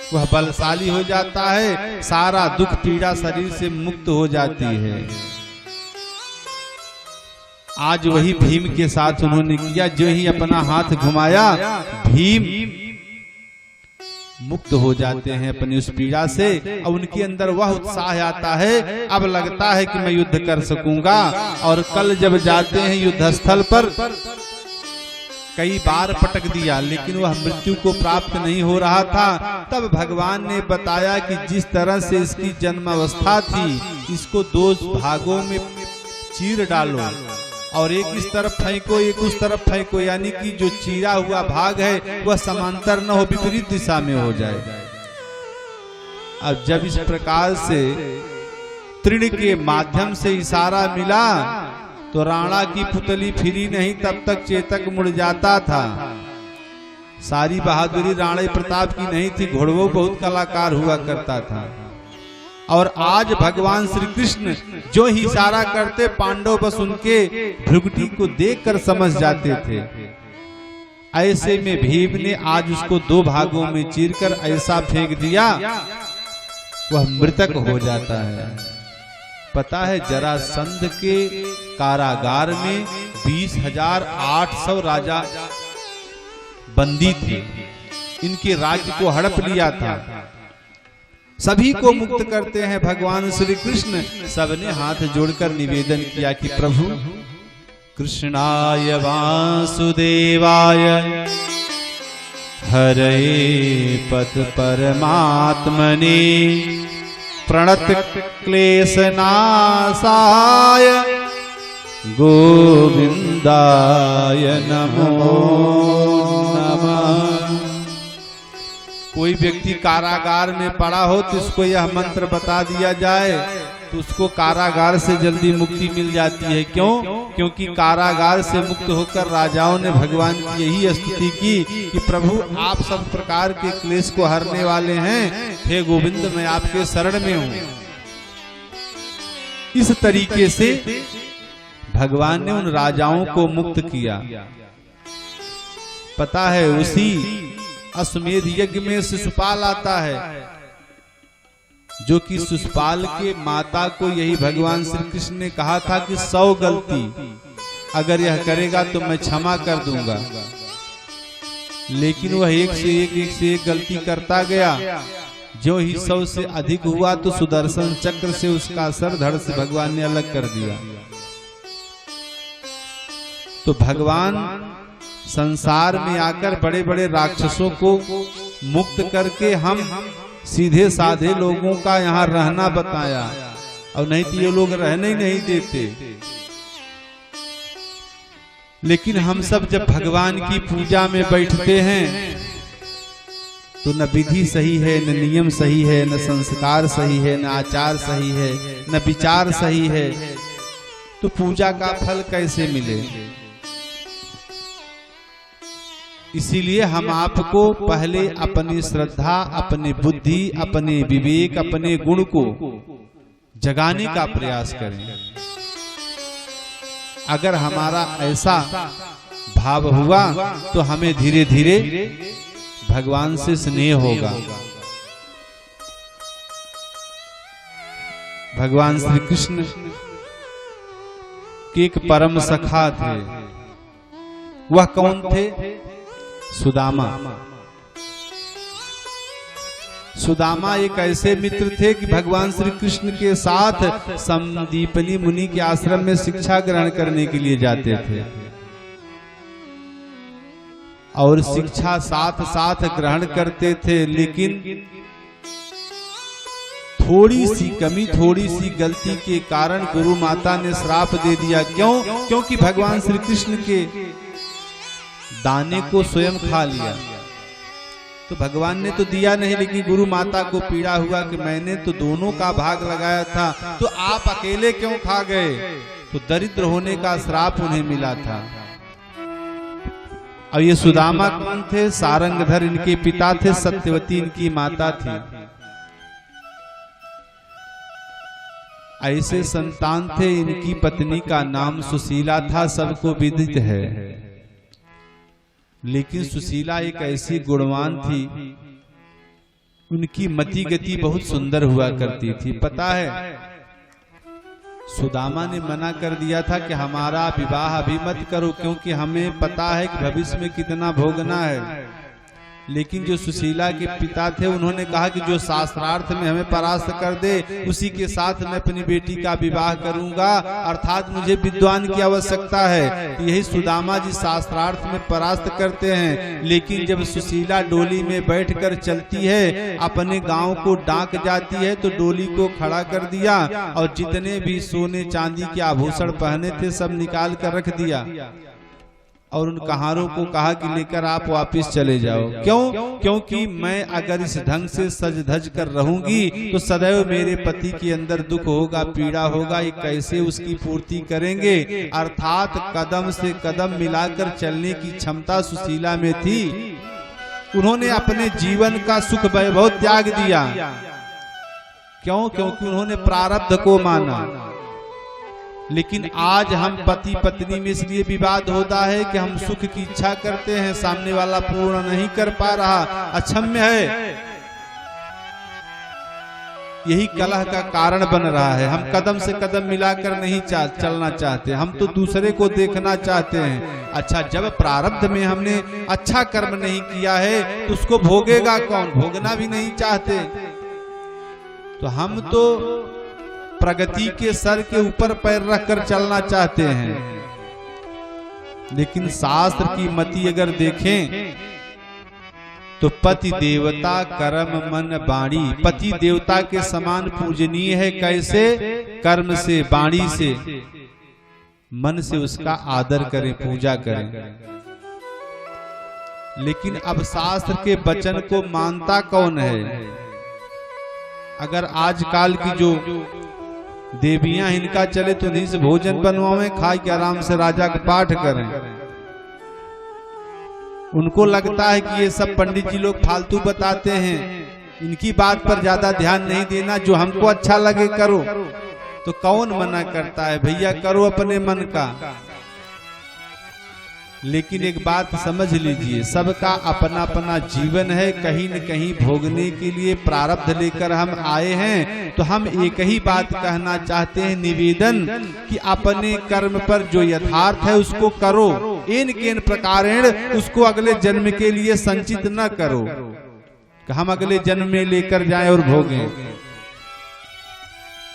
वह बलशाली हो जाता है, सारा दुख पीड़ा शरीर से मुक्त हो जाती है। आज वही भीम के साथ उन्होंने किया। जो ही अपना हाथ घुमाया, भीम मुक्त हो जाते हैं अपनी उस पीड़ा से, और उनके अंदर वह उत्साह आता है, अब लगता है कि मैं युद्ध कर सकूंगा। और कल जब जाते हैं युद्ध स्थल पर, कई बार पटक दिया लेकिन वह मृत्यु को प्राप्त नहीं हो रहा था। तब भगवान ने बताया कि जिस तरह से इसकी जन्मावस्था थी, इसको 2 भागों में चीर डालो और एक इस तरफ फेंको, एक उस तरफ फेंको, यानी कि जो चीरा हुआ भाग है वह समांतर न हो, विपरीत दिशा में हो जाए। अब जब इस प्रकार से तृण के माध्यम से इशारा मिला तो राणा की पुतली फिरी नहीं, तब तक चेतक मुड़ जाता था। सारी बहादुरी राणा प्रताप की नहीं थी, घोड़वो बहुत कलाकार हुआ करता था। और आज भगवान श्री कृष्ण जो ही इशारा करते, पांडव बस उनके भृगुटी को देखकर समझ जाते थे। ऐसे में भीम ने आज उसको 2 भागों में चीरकर ऐसा फेंक दिया, वह मृतक हो जाता है। पता है जरासंध के कारागार में 20,800 राजा बंदी थे, इनके राज्य को हड़प लिया था। सभी को मुक्त करते हैं भगवान श्री कृष्ण। सबने हाथ जोड़कर निवेदन किया कि प्रभु कृष्णाय वासुदेवाय हरे पथ परमात्मने प्रणत क्लेश नाशाय गोविंदाय नमो नमः। कोई व्यक्ति कारागार में पड़ा हो तो उसको यह मंत्र बता दिया जाए तो उसको कारागार से जल्दी मुक्ति मिल जाती है। क्यों? क्योंकि कारागार से मुक्त होकर राजाओं ने भगवान की यही स्तुति की कि प्रभु आप सब प्रकार के क्लेश को हरने वाले हैं, हे गोविंद मैं आपके शरण में हूँ। इस तरीके से भगवान ने उन राजाओं को मुक्त किया। पता है उसी अश्वमेध यज्ञ में शिशुपाल आता है, जो कि शिशुपाल के माता को यही भगवान श्री कृष्ण ने कहा था कि 100 गलती अगर यह करेगा तो मैं क्षमा कर दूंगा। लेकिन वह एक से एक गलती करता गया। जो ही 100 से अधिक हुआ तो सुदर्शन चक्र से उसका सर धड़ से भगवान ने अलग कर दिया। तो भगवान संसार में आकर बड़े बड़े राक्षसों को मुक्त करके हम सीधे साधे लोगों का यहाँ रहना बताया, और नहीं तो ये लोग रहने ही नहीं देते। लेकिन हम सब जब भगवान की पूजा में बैठते हैं तो न विधि सही है, न नियम सही है, न संस्कार सही है, न आचार सही है, न विचार सही है, तो पूजा का फल कैसे मिले? इसीलिए हम आपको पहले अपनी श्रद्धा, अपनी बुद्धि, अपने विवेक, अपने गुण को जगाने का प्रयास करें। अगर हमारा ऐसा भाव हुआ तो हमें धीरे धीरे भगवान से स्नेह होगा। भगवान श्री कृष्ण के एक परम सखा थे। वह कौन थे? सुदामा। सुदामा एक ऐसे मित्र थे कि भगवान श्री कृष्ण के साथ संदीपनी मुनि के आश्रम में शिक्षा ग्रहण करने के लिए जाते थे, और शिक्षा साथ साथ ग्रहण करते थे। लेकिन थोड़ी सी कमी, थोड़ी सी गलती के कारण गुरु माता ने श्राप दे दिया। क्यों? क्योंकि भगवान श्री कृष्ण के दाने को स्वयं खा लिया। तो भगवान ने तो दिया नहीं, लेकिन गुरु माता को पीड़ा हुआ कि मैंने तो दोनों का भाग लगाया था, तो आप अकेले क्यों खा गए? तो दरिद्र होने का श्राप उन्हें मिला था। और ये सुदामा कौन थे? सारंगधर इनके पिता थे, सत्यवती इनकी माता थी। ऐसे संतान थे। इनकी पत्नी का नाम सुशीला था, सबको विदित है। लेकिन सुशीला एक ऐसी गुणवान थी, उनकी मति गति बहुत सुंदर हुआ करती थी। पता है सुदामा ने मना कर दिया था कि हमारा विवाह अभी मत करो, क्योंकि हमें पता है कि भविष्य में कितना भोगना है। लेकिन जो सुशीला के पिता थे उन्होंने कहा कि जो शास्त्रार्थ में हमें परास्त कर दे उसी के साथ मैं अपनी बेटी का विवाह करूंगा, अर्थात मुझे विद्वान की आवश्यकता है। तो यही सुदामा जी शास्त्रार्थ में परास्त करते हैं। लेकिन जब सुशीला डोली में बैठकर चलती है, अपने गांव को डाक जाती है, तो डोली को खड़ा कर दिया और जितने भी सोने चांदी के आभूषण पहने थे सब निकाल कर रख दिया और उन कहारों को कहा कि लेकर आप वापस चले जाओ। क्यों? क्योंकि मैं अगर इस ढंग से सज धज कर रहूंगी तो सदैव मेरे पति के अंदर दुख होगा, पीड़ा होगा, ये कैसे उसकी पूर्ति करेंगे। अर्थात कदम से कदम मिलाकर चलने की क्षमता सुशीला में थी। उन्होंने अपने जीवन का सुख वैभव त्याग दिया। क्यों? क्योंकि उन्होंने प्रारब्ध को माना। लेकिन आज हम पति पत्नी में इसलिए विवाद होता है कि हम सुख की इच्छा करते हैं, सामने वाला पूर्ण नहीं कर पा रहा, अक्षम्य है। यही कलह का कारण बन रहा है। हम कदम से कदम मिलाकर नहीं चलना चाहते, हम तो दूसरे को देखना चाहते हैं। अच्छा, जब प्रारब्ध में हमने अच्छा कर्म नहीं किया है तो उसको भोगेगा कौन? भोगना भी नहीं चाहते। तो हम तो प्रगति के सर के ऊपर पैर रखकर चलना चाहते हैं। लेकिन शास्त्र की मति अगर देखें तो पति देवता कर्म मन वाणी, पति देवता के समान पूजनीय है। कैसे? कर्म से, वाणी से, मन से उसका आदर करें, पूजा करें। लेकिन अब शास्त्र के वचन को मानता कौन है? अगर आजकल की जो देवियां इनका चले तो इन्हीं से भोजन बनवाएं, खा के आराम से राजा का पाठ करें। उनको लगता है कि ये सब पंडित जी लोग फालतू बताते हैं, इनकी बात पर ज्यादा ध्यान नहीं देना, जो हमको अच्छा लगे करो। तो कौन मना करता है? भैया करो अपने मन का। लेकिन एक बात समझ लीजिए, सबका अपना अपना जीवन है। कहीं न कहीं भोगने के लिए प्रारब्ध लेकर हम आए हैं। तो हम एक ही बात कहना चाहते हैं, निवेदन, कि अपने कर्म पर जो यथार्थ है उसको करो। इन केन प्रकारेण उसको अगले जन्म के लिए संचित न करो कि हम अगले जन्म में लेकर जाएं और भोगें।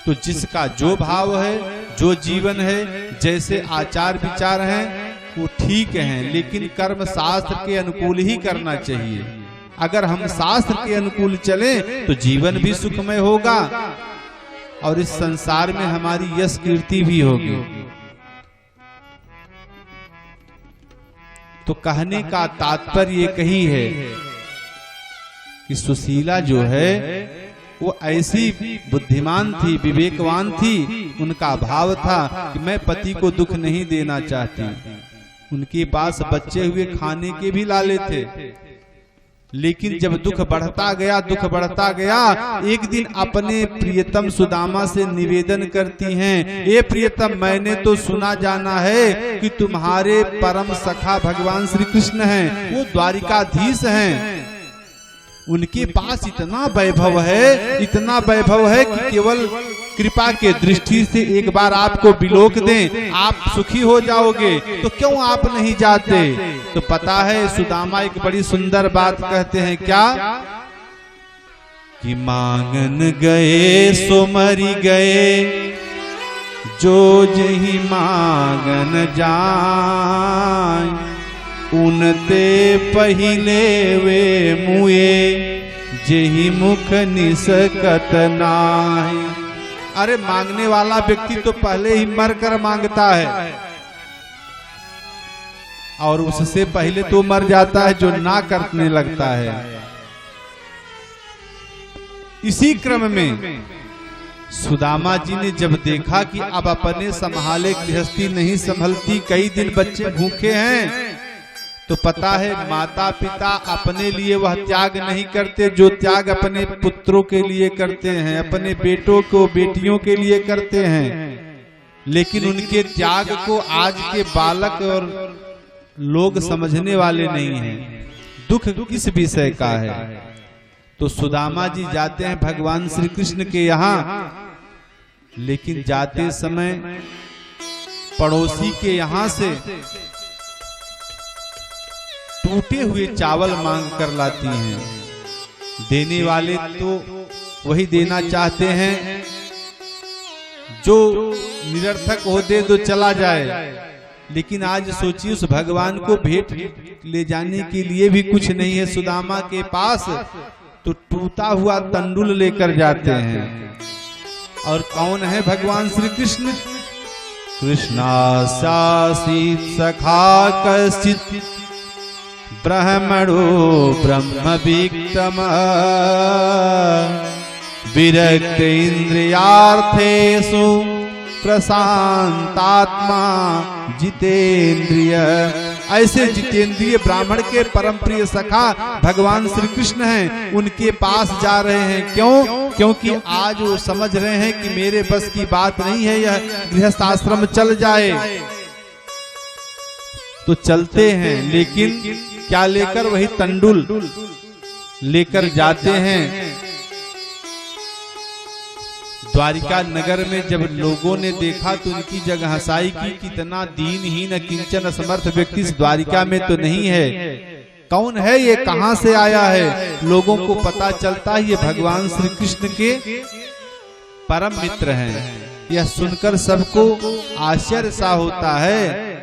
तो जिसका जो भाव है, जो जीवन है, जैसे आचार विचार हैं वो ठीक हैं, लेकिन कर्म शास्त्र के अनुकूल ही करना चाहिए। अगर हम शास्त्र के अनुकूल चलें तो जीवन भी सुखमय होगा और इस संसार में हमारी यश कीर्ति भी होगी। तो कहने का तात्पर्य एक ही है कि सुशीला जो है वो ऐसी बुद्धिमान थी, विवेकवान थी। उनका भाव था कि मैं पति को दुख नहीं देना चाहती। उनके पास बच्चे हुए खाने के भी लाले थे। लेकिन जब दुख बढ़ता गया, दुख बढ़ता गया, एक दिन अपने प्रियतम सुदामा से निवेदन करती हैं, ये प्रियतम, मैंने तो सुना जाना है कि तुम्हारे परम सखा भगवान श्री कृष्ण हैं, वो द्वारिकाधीश हैं। उनके पास इतना वैभव है, इतना वैभव है कि केवल कृपा के दृष्टि से एक बार आपको बिलोक दें, आप सुखी हो जाओगे। तो क्यों आप नहीं जाते? तो पता है सुदामा एक बड़ी सुंदर बात कहते हैं। क्या? कि मांगन गए सो मरी गए, जो जही मांगन जाए, उनते पहिले वे मुए, जेहि मुख निसकत नाहि। अरे मांगने वाला व्यक्ति तो पहले ही मर कर मांगता है और उससे पहले तो मर जाता है जो ना करने लगता है। इसी क्रम में सुदामा जी ने जब देखा कि अब अपने संभाले गृहस्थी नहीं संभलती, कई दिन बच्चे भूखे हैं, तो पता है माता पिता अपने लिए वह त्याग नहीं करते जो त्याग अपने पुत्रों के लिए करते हैं, अपने बेटों को बेटियों के लिए करते हैं। लेकिन उनके त्याग को आज के बालक और लोग समझने वाले नहीं हैं। दुख किस विषय का है? तो सुदामा जी जाते हैं भगवान श्री कृष्ण के यहाँ, लेकिन जाते समय पड़ोसी के यहाँ से टूटे हुए चावल मांग कर लाती हैं। देने वाले तो वही देना चाहते हैं जो निरर्थक हो दे तो चला जाए, लेकिन आज सोचिए उस भगवान को भेंट ले जाने के लिए भी कुछ नहीं है सुदामा के पास, तो टूटा हुआ तंडुल लेकर जाते हैं। और कौन है भगवान श्री कृष्ण? कृष्णासासीत सखा कश्चित् ब्रह्मणो ब्रह्मविक्रम विरक्त इंद्रियार्थेषु प्रशांतात्मा जितेंद्रिय। ऐसे जितेंद्रिय ब्राह्मण के परम प्रिय सखा भगवान श्री कृष्ण हैं, उनके पास जा रहे हैं। क्यों? क्योंकि आज वो समझ रहे हैं कि मेरे बस की बात नहीं है यह गृहस्थ आश्रम चल जाए, तो चलते हैं। लेकिन क्या लेकर? वही तंडुल लेकर जाते हैं। द्वारिका नगर में जब लोगों ने देखा तो उनकी जगह हंसाई की कितना दीनहीन किंचन असमर्थ व्यक्ति इस द्वारिका में तो नहीं है, कौन है ये, कहां से आया है? लोगों को पता चलता है ये भगवान श्री कृष्ण के परम मित्र हैं। यह सुनकर सबको आश्चर्य सा होता है।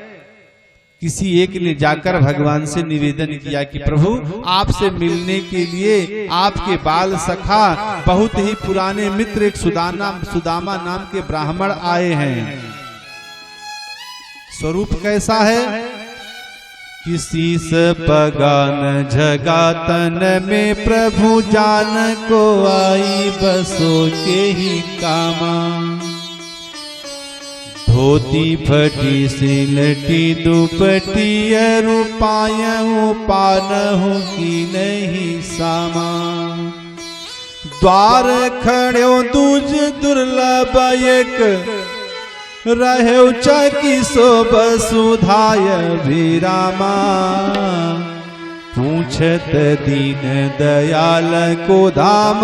किसी एक ने जाकर भगवान से निवेदन किया कि प्रभु आपसे मिलने के लिए आपके बाल सखा बहुत ही पुराने मित्र एक सुदामा नाम के ब्राह्मण आए हैं। स्वरूप कैसा है? किसी से पगान जगातन में प्रभु जान को आई बसो के ही कामा। धोती फटी सिलटी दुपटी रूपायू पानहु की नहीं सामा। द्वार खड़ो दूज दुर्लभ एक रहे चकी सो बसुधाय विरामा। पूछत दीन दयाल को धाम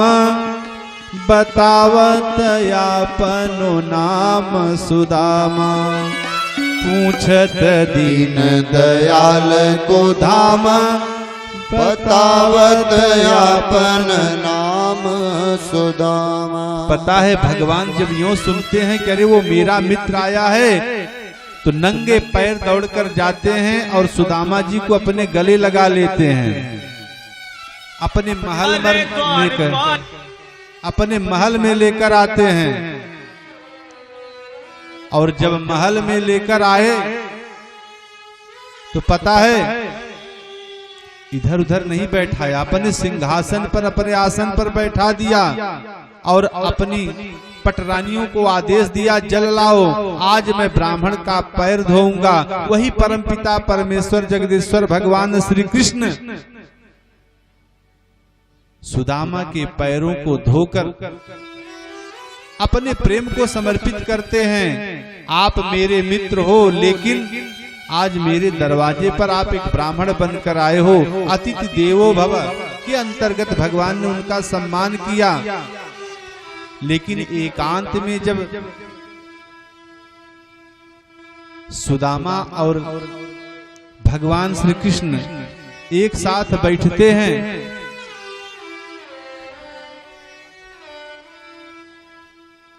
बतावत यापनो नाम सुदामा। पूछत दीन दयाल को धाम बतावत यापन नाम सुदामा। पता है भगवान जब यूं सुनते हैं कि अरे वो मेरा मित्र आया है, तो नंगे पैर दौड़कर जाते हैं और सुदामा जी को अपने गले लगा लेते हैं। अपने महल में लेकर आते हैं। और जब महल में लेकर आए तो पता है इधर उधर नहीं बैठाया, अपने सिंहासन पर अपने आसन पर बैठा दिया और अपनी पटरानियों को आदेश दिया जल लाओ, आज मैं ब्राह्मण का पैर धोऊंगा। वही परमपिता परमेश्वर जगदीश्वर भगवान श्री कृष्ण सुदामा के पैरों को धोकर अपने प्रेम को समर्पित करते हैं। आप मेरे मित्र हो, लेकिन आज मेरे दरवाजे पर आप एक ब्राह्मण बनकर आए हो। अतिथि देवो भव के अंतर्गत भगवान ने उनका सम्मान किया। लेकिन एकांत में जब सुदामा और भगवान श्री कृष्ण एक साथ बैठते हैं,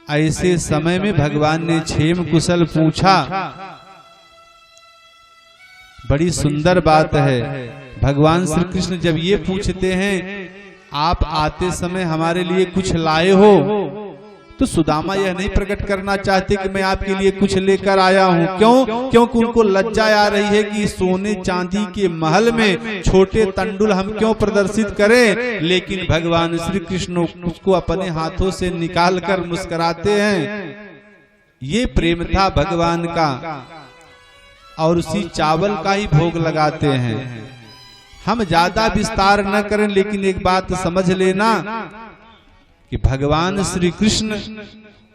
ऐसे समय में भगवान ने क्षेम कुशल पूछा। बड़ी सुंदर बात है, भगवान श्री कृष्ण जब ये पूछते हैं आप आते समय हमारे लिए कुछ लाए हो, तो सुदामा यह नहीं प्रकट करना चाहते कि मैं आपके लिए कुछ लेकर आया हूँ। क्यों? क्योंकि उनको लज्जा आ रही है कि सोने चांदी के महल में छोटे तंडुल हम क्यों प्रदर्शित करें। लेकिन भगवान श्री कृष्ण उसको अपने हाथों से निकाल कर मुस्कुराते हैं। ये प्रेम था भगवान का, और उसी चावल का ही भोग लगाते हैं। हम ज्यादा विस्तार न करें, लेकिन एक बात समझ लेना कि भगवान श्री कृष्ण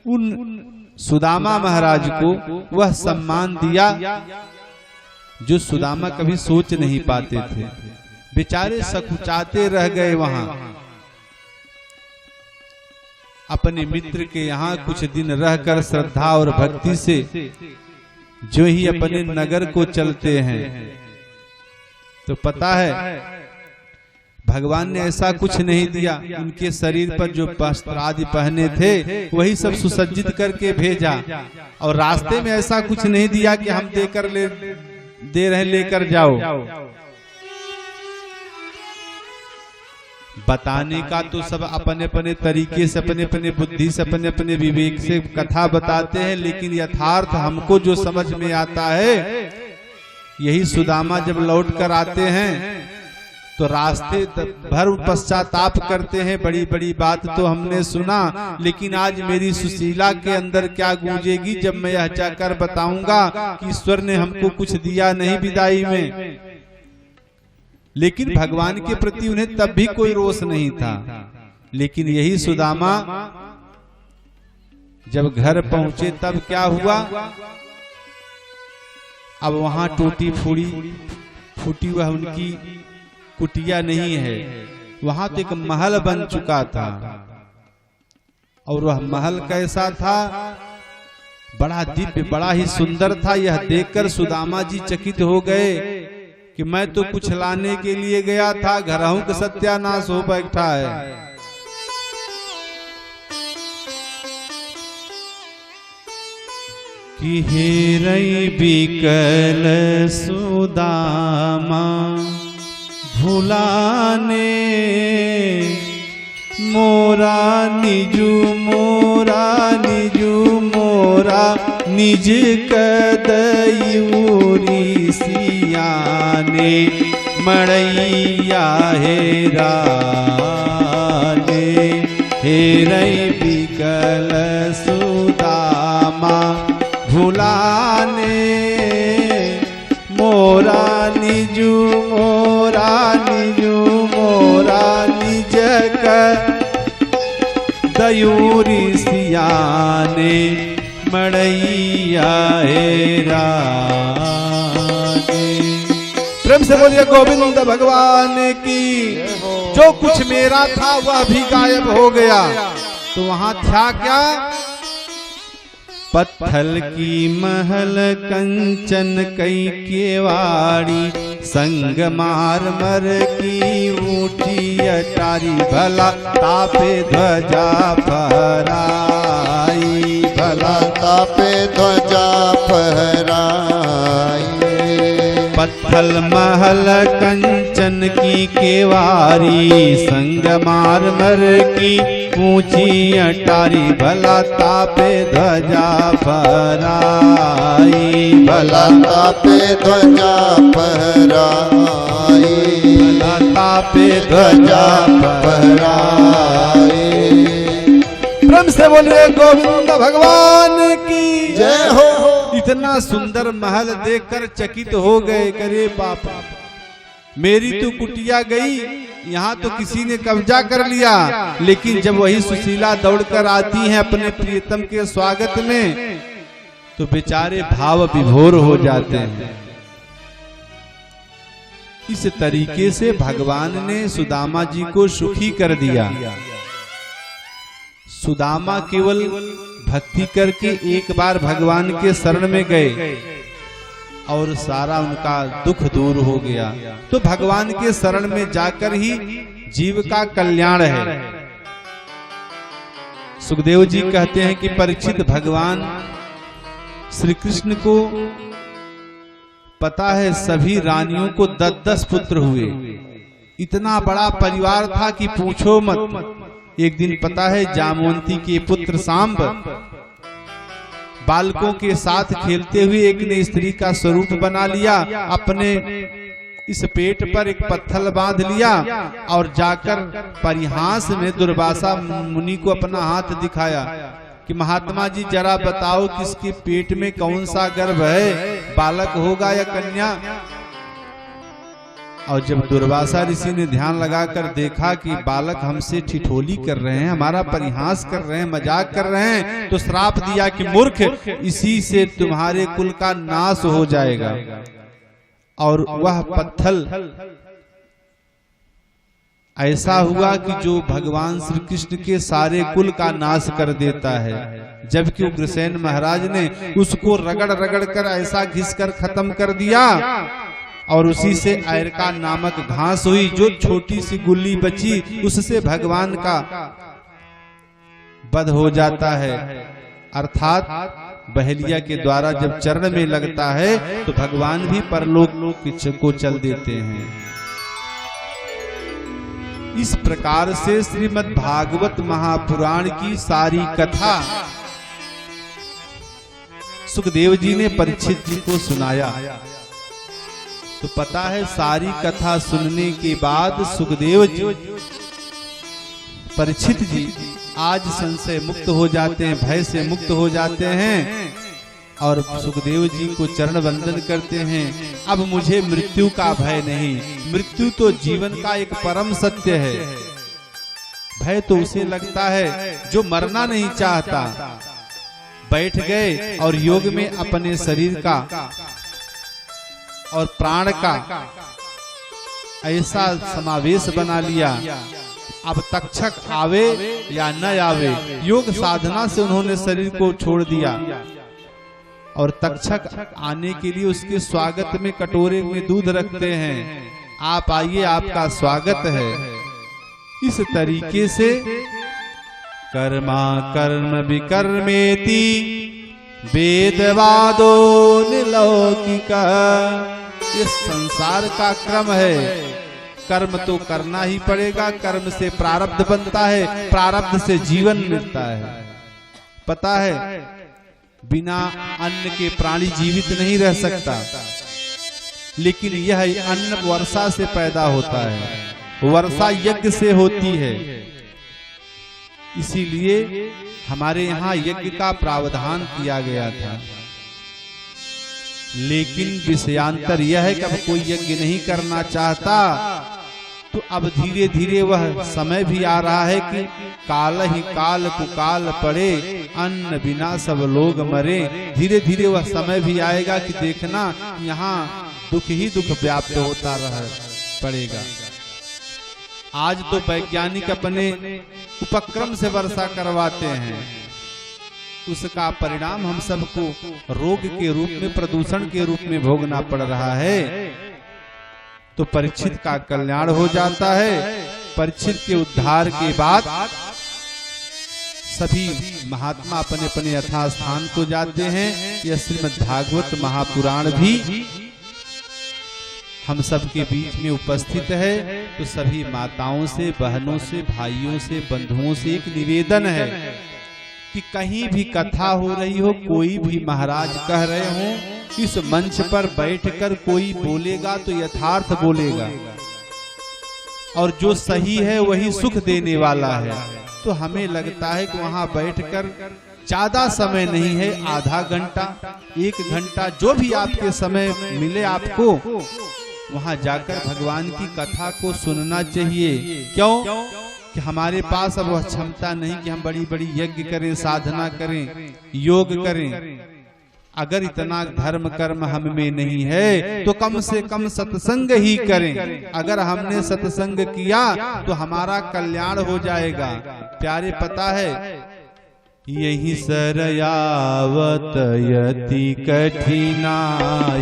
उन सुदामा महाराज को वह सम्मान दिया जो सुदामा कभी सोच नहीं पाते थे। बेचारे सकुचाते रह गए वहां। अपने मित्र के यहाँ कुछ दिन रहकर श्रद्धा और भक्ति से जो ही अपने नगर को चलते हैं, तो पता है भगवान ने ऐसा कुछ नहीं दिया, उनके शरीर पर जो वस्त्र आदि पहने थे वही सब सुसज्जित करके भेजा, और रास्ते में ऐसा कुछ नहीं दिया कि हम दे रहे लेकर जाओ। बताने का तो सब अपने अपने तरीके से, अपने अपने बुद्धि से, अपने अपने विवेक से कथा बताते हैं, लेकिन यथार्थ हमको जो समझ में आता है, यही सुदामा जब लौट कर आते हैं तो रास्ते भर पश्चाताप करते हैं। बड़ी बड़ी बात तो हमने सुना, लेकिन आज मेरी सुशीला के अंदर क्या गूंजेगी जब मैं यह जाकर बताऊंगा कि ईश्वर ने हमको कुछ दिया नहीं विदाई में। लेकिन भगवान के प्रति उन्हें तब भी कोई रोष नहीं था। लेकिन यही सुदामा जब घर पहुंचे तब क्या हुआ, अब वहां टूटी फूटी वह उनकी कुटिया नहीं है, वहां तो एक महल बन चुका था। और वह महल कैसा था, बड़ा दिव्य, बड़ा ही सुंदर था। यह देखकर सुदामा जी चकित हो गए कि मैं तो कुछ लाने के लिए गया था, घरों का सत्यानाश हो बैठा है। कि हेरई बिकल सुदामा भुलाने, मोरा निजू मोरा निज कदयूरी सियाने, मड़ैया हेराने, हेरई बिकल सुदामा भुलाने, मोरा निजू मोरा निज दयूरी सियाने, मड़ैया हेराने। प्रेम से बोलिए गोविंद भगवान की। जो कुछ मेरा था वह भी गायब हो गया। तो वहां था क्या, पत्थल की महल कंचन कई केवाड़ी, संग मारमर की ऊंची अटारी, भला तापे ध्वजा फहराई, भला तापे ध्वजा फहराई। पत्थल महल कंचन की केवारी, संग मारमर की ऊंची अटारी, भला तापे ध्वजा फहराई, भला तापे ध्वजा फहराई, भला तापे ध्वजा फहराई। प्रेम से बोलिए गोविंद भगवान की जय हो। इतना सुंदर महल देखकर चकित हो गए, करे बापा मेरी तो कुटिया गई, यहाँ तो किसी ने कब्जा कर लिया। लेकिन जब वही सुशीला दौड़कर आती हैं अपने प्रियतम के स्वागत में, तो बेचारे भाव विभोर हो जाते हैं। इस तरीके से भगवान ने सुदामा जी को सुखी कर दिया। सुदामा केवल भक्ति करके एक बार भगवान के शरण में गए और सारा उनका दुख दूर हो गया। तो भगवान के शरण में जाकर ही जीव का कल्याण है। सुखदेव जी कहते हैं कि परीक्षित भगवान श्री कृष्ण को पता है सभी रानियों को 10-10 पुत्र हुए। इतना बड़ा परिवार था कि पूछो मत। एक दिन पता है जामवंती के पुत्र सांब बालकों के साथ खेलते हुए एक ने स्त्री का स्वरूप बना लिया, अपने इस पेट पर एक पत्थर बांध लिया और जाकर परिहास में दुर्वासा मुनि को अपना हाथ दिखाया कि महात्मा जी जरा बताओ किसके पेट में कौन सा गर्भ है, बालक होगा या कन्या। और जब दुर्वासा ऋषि ने ध्यान लगाकर देखा कि बालक हमसे ठिठोली कर रहे हैं, हमारा परिहास कर रहे हैं, मजाक कर रहे हैं, तो श्राप दिया कि मूर्ख, इसी से तुम्हारे कुल का नाश हो जाएगा। और वह पत्थर ऐसा हुआ कि जो भगवान श्री कृष्ण के सारे कुल का नाश कर देता है, जबकि उग्रसेन महाराज ने उसको रगड़ रगड़ कर ऐसा घिसकर खत्म कर दिया और उसी से ऐरका नामक घास हुई, जो छोटी सी गुल्ली बची उससे भगवान का वध हो जाता है। अर्थात बहेलिया के द्वारा जब चरण में लगता है तो भगवान भी परलोक को चल देते हैं। इस प्रकार से श्रीमद् भागवत महापुराण की सारी कथा सुखदेव जी ने परीक्षित जी को सुनाया। तो पता है सारी कथा सुनने के बाद सुखदेव जी परीक्षित जी आज संशय मुक्त हो जाते हैं, भय से मुक्त हो जाते हैं और सुखदेव जी को चरण वंदन करते हैं। अब मुझे मृत्यु का भय नहीं, मृत्यु तो जीवन का एक परम सत्य है। भय तो उसे लगता है जो मरना नहीं चाहता। बैठ गए और योग में अपने शरीर का और प्राण का ऐसा समावेश बना लिया। अब तक्षक आवे या न आवे, योग साधना से उन्होंने शरीर को छोड़ दिया और तक्षक आने के लिए उसके स्वागत में कटोरे में दूध रखते हैं। आप आइए, आपका स्वागत है। इस तरीके से कर्मा कर्म विकर्मेति वेदवादो निलौकिका, ये संसार का क्रम है। कर्म तो करना ही पड़ेगा, कर्म से प्रारब्ध बनता है, प्रारब्ध से जीवन मिलता है। पता है बिना अन्न के प्राणी जीवित नहीं रह सकता, लेकिन यह अन्न वर्षा से पैदा होता है, वर्षा यज्ञ से होती है। इसीलिए हमारे यहाँ यज्ञ का प्रावधान किया गया था। लेकिन विषयांतर यह है कि अब कोई यज्ञ नहीं करना चाहता, तो अब धीरे धीरे वह समय भी आ रहा है कि काल ही काल कुकाल पड़े, अन्न बिना सब लोग मरे। धीरे धीरे वह समय भी आएगा कि देखना यहाँ दुख ही दुख व्याप्त होता पड़ेगा। आज तो वैज्ञानिक अपने उपक्रम से वर्षा करवाते हैं, उसका परिणाम हम सबको रोग के रूप में, प्रदूषण के रूप में भोगना पड़ रहा है। तो परीक्षित का कल्याण हो जाता है। परीक्षित के उद्धार के बाद सभी महात्मा अपने अपने यथास्थान को जाते हैं। यह श्रीमद् भागवत महापुराण भी हम सब के बीच में उपस्थित है। तो सभी माताओं से, बहनों से, भाइयों से, बंधुओं से एक निवेदन है कि कहीं भी कथा हो रही हो, कोई भी महाराज कह रहे हो, इस मंच पर बैठकर कोई बोलेगा तो यथार्थ बोलेगा और जो सही है वही सुख देने वाला है। तो हमें लगता है कि वहां बैठकर ज्यादा समय नहीं है, आधा घंटा, 1 घंटा, जो भी आपके समय मिले आपको, वहां जाकर भगवान की कथा को सुनना चाहिए। क्यों कि हमारे पास अब वह क्षमता नहीं कि हम बड़ी बड़ी यज्ञ करें, साधना करें, योग करें। अगर इतना धर्म कर्म हम में नहीं है तो कम से कम सत्संग ही करें। अगर हमने सत्संग किया तो हमारा कल्याण हो जाएगा। प्यारे, पता है यही सरयावत यति कठिनाई,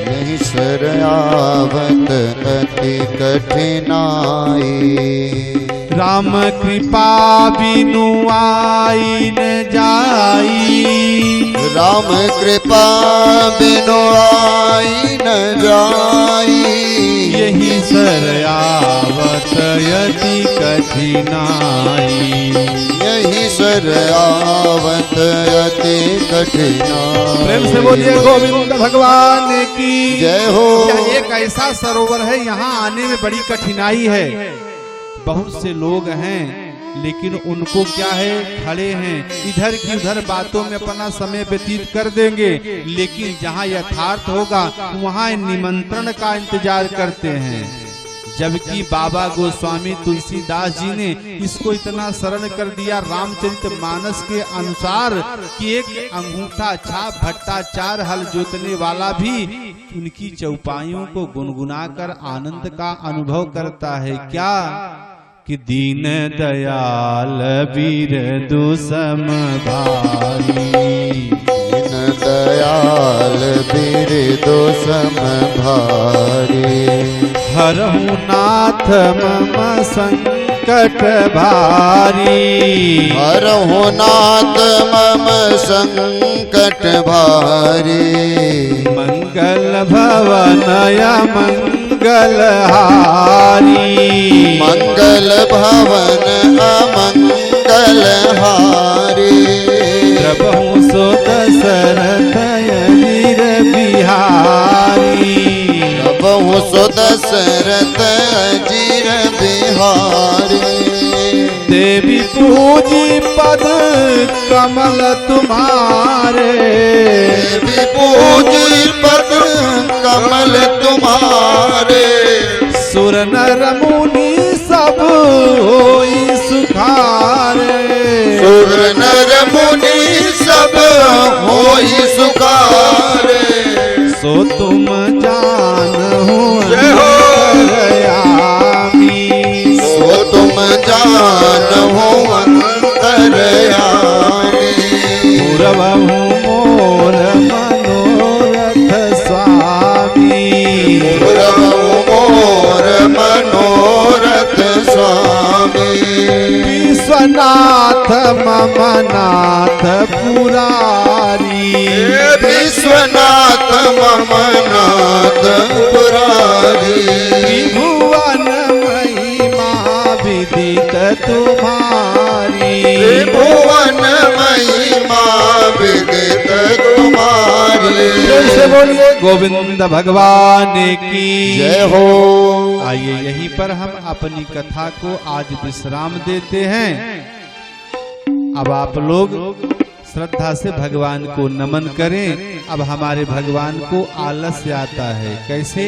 यही सरयावत अति कठिनाई, राम कृपा बिनु आई न जाई, राम कृपा बिनु आई न जाई, यही सरयावत यति कठिनाई, यही सरयावत अति कठिनाई। प्रेम से बोलिए गोविंद भगवान की जय हो। यह एक ऐसा सरोवर है, यहाँ आने में बड़ी कठिनाई है। बहुत से लोग हैं लेकिन उनको क्या है, खड़े हैं, इधर की उधर बातों में अपना समय व्यतीत कर देंगे, लेकिन जहाँ यथार्थ होगा वहाँ निमंत्रण का इंतजार करते हैं। जबकि बाबा गोस्वामी तुलसीदास जी ने इसको इतना सरल कर दिया रामचरितमानस के अनुसार कि एक अंगूठा छाप भट्टाचार हल जोतने वाला भी उनकी चौपाइयों को गुनगुनाकर आनंद का अनुभव करता है। क्या कि दीन दयाल वीर दुसम भाई, दीन दयाल बिरदो सम भारी। हरहु नाथ मम संकट भारी। हरहु नाथ मम संकट भारी। मंगल भवनय मंगल हारी। मंगल भवन अमंगल हारी। प्रभु सो दशरथ अजीर बिहारी। प्रभु सो दशरथ अजीर बिहारी। देवी पूजी पद कमल तुम्हारे। देवी पूजी पद कमल तुम्हारे। सुर नर मुनि सब होई सुखारे। सुर नर मुनि सब होई सुखारे। सो तुम जानहु जय हो। अंतरयामी। सो तुम जानहु अंतरयामी। पूरबहु मोर मनोरथ स्वामी। पूरबहु मोर मनोरथ स्वामी। विश्वनाथ मम नाथ पुरारी। विश्वनाथ मम नाथ पुरारी। त्रिभुवन महिमा विदित तुम्हारी। त्रिभुवन महिमा विदित तुम्हारी। जैसे बोलिए गोविंद भगवान की जय हो। आइए यहीं पर हम अपनी कथा को आज विश्राम देते हैं। अब आप लोग श्रद्धा से भगवान को नमन करें। अब हमारे भगवान को आलस्य आता है, कैसे?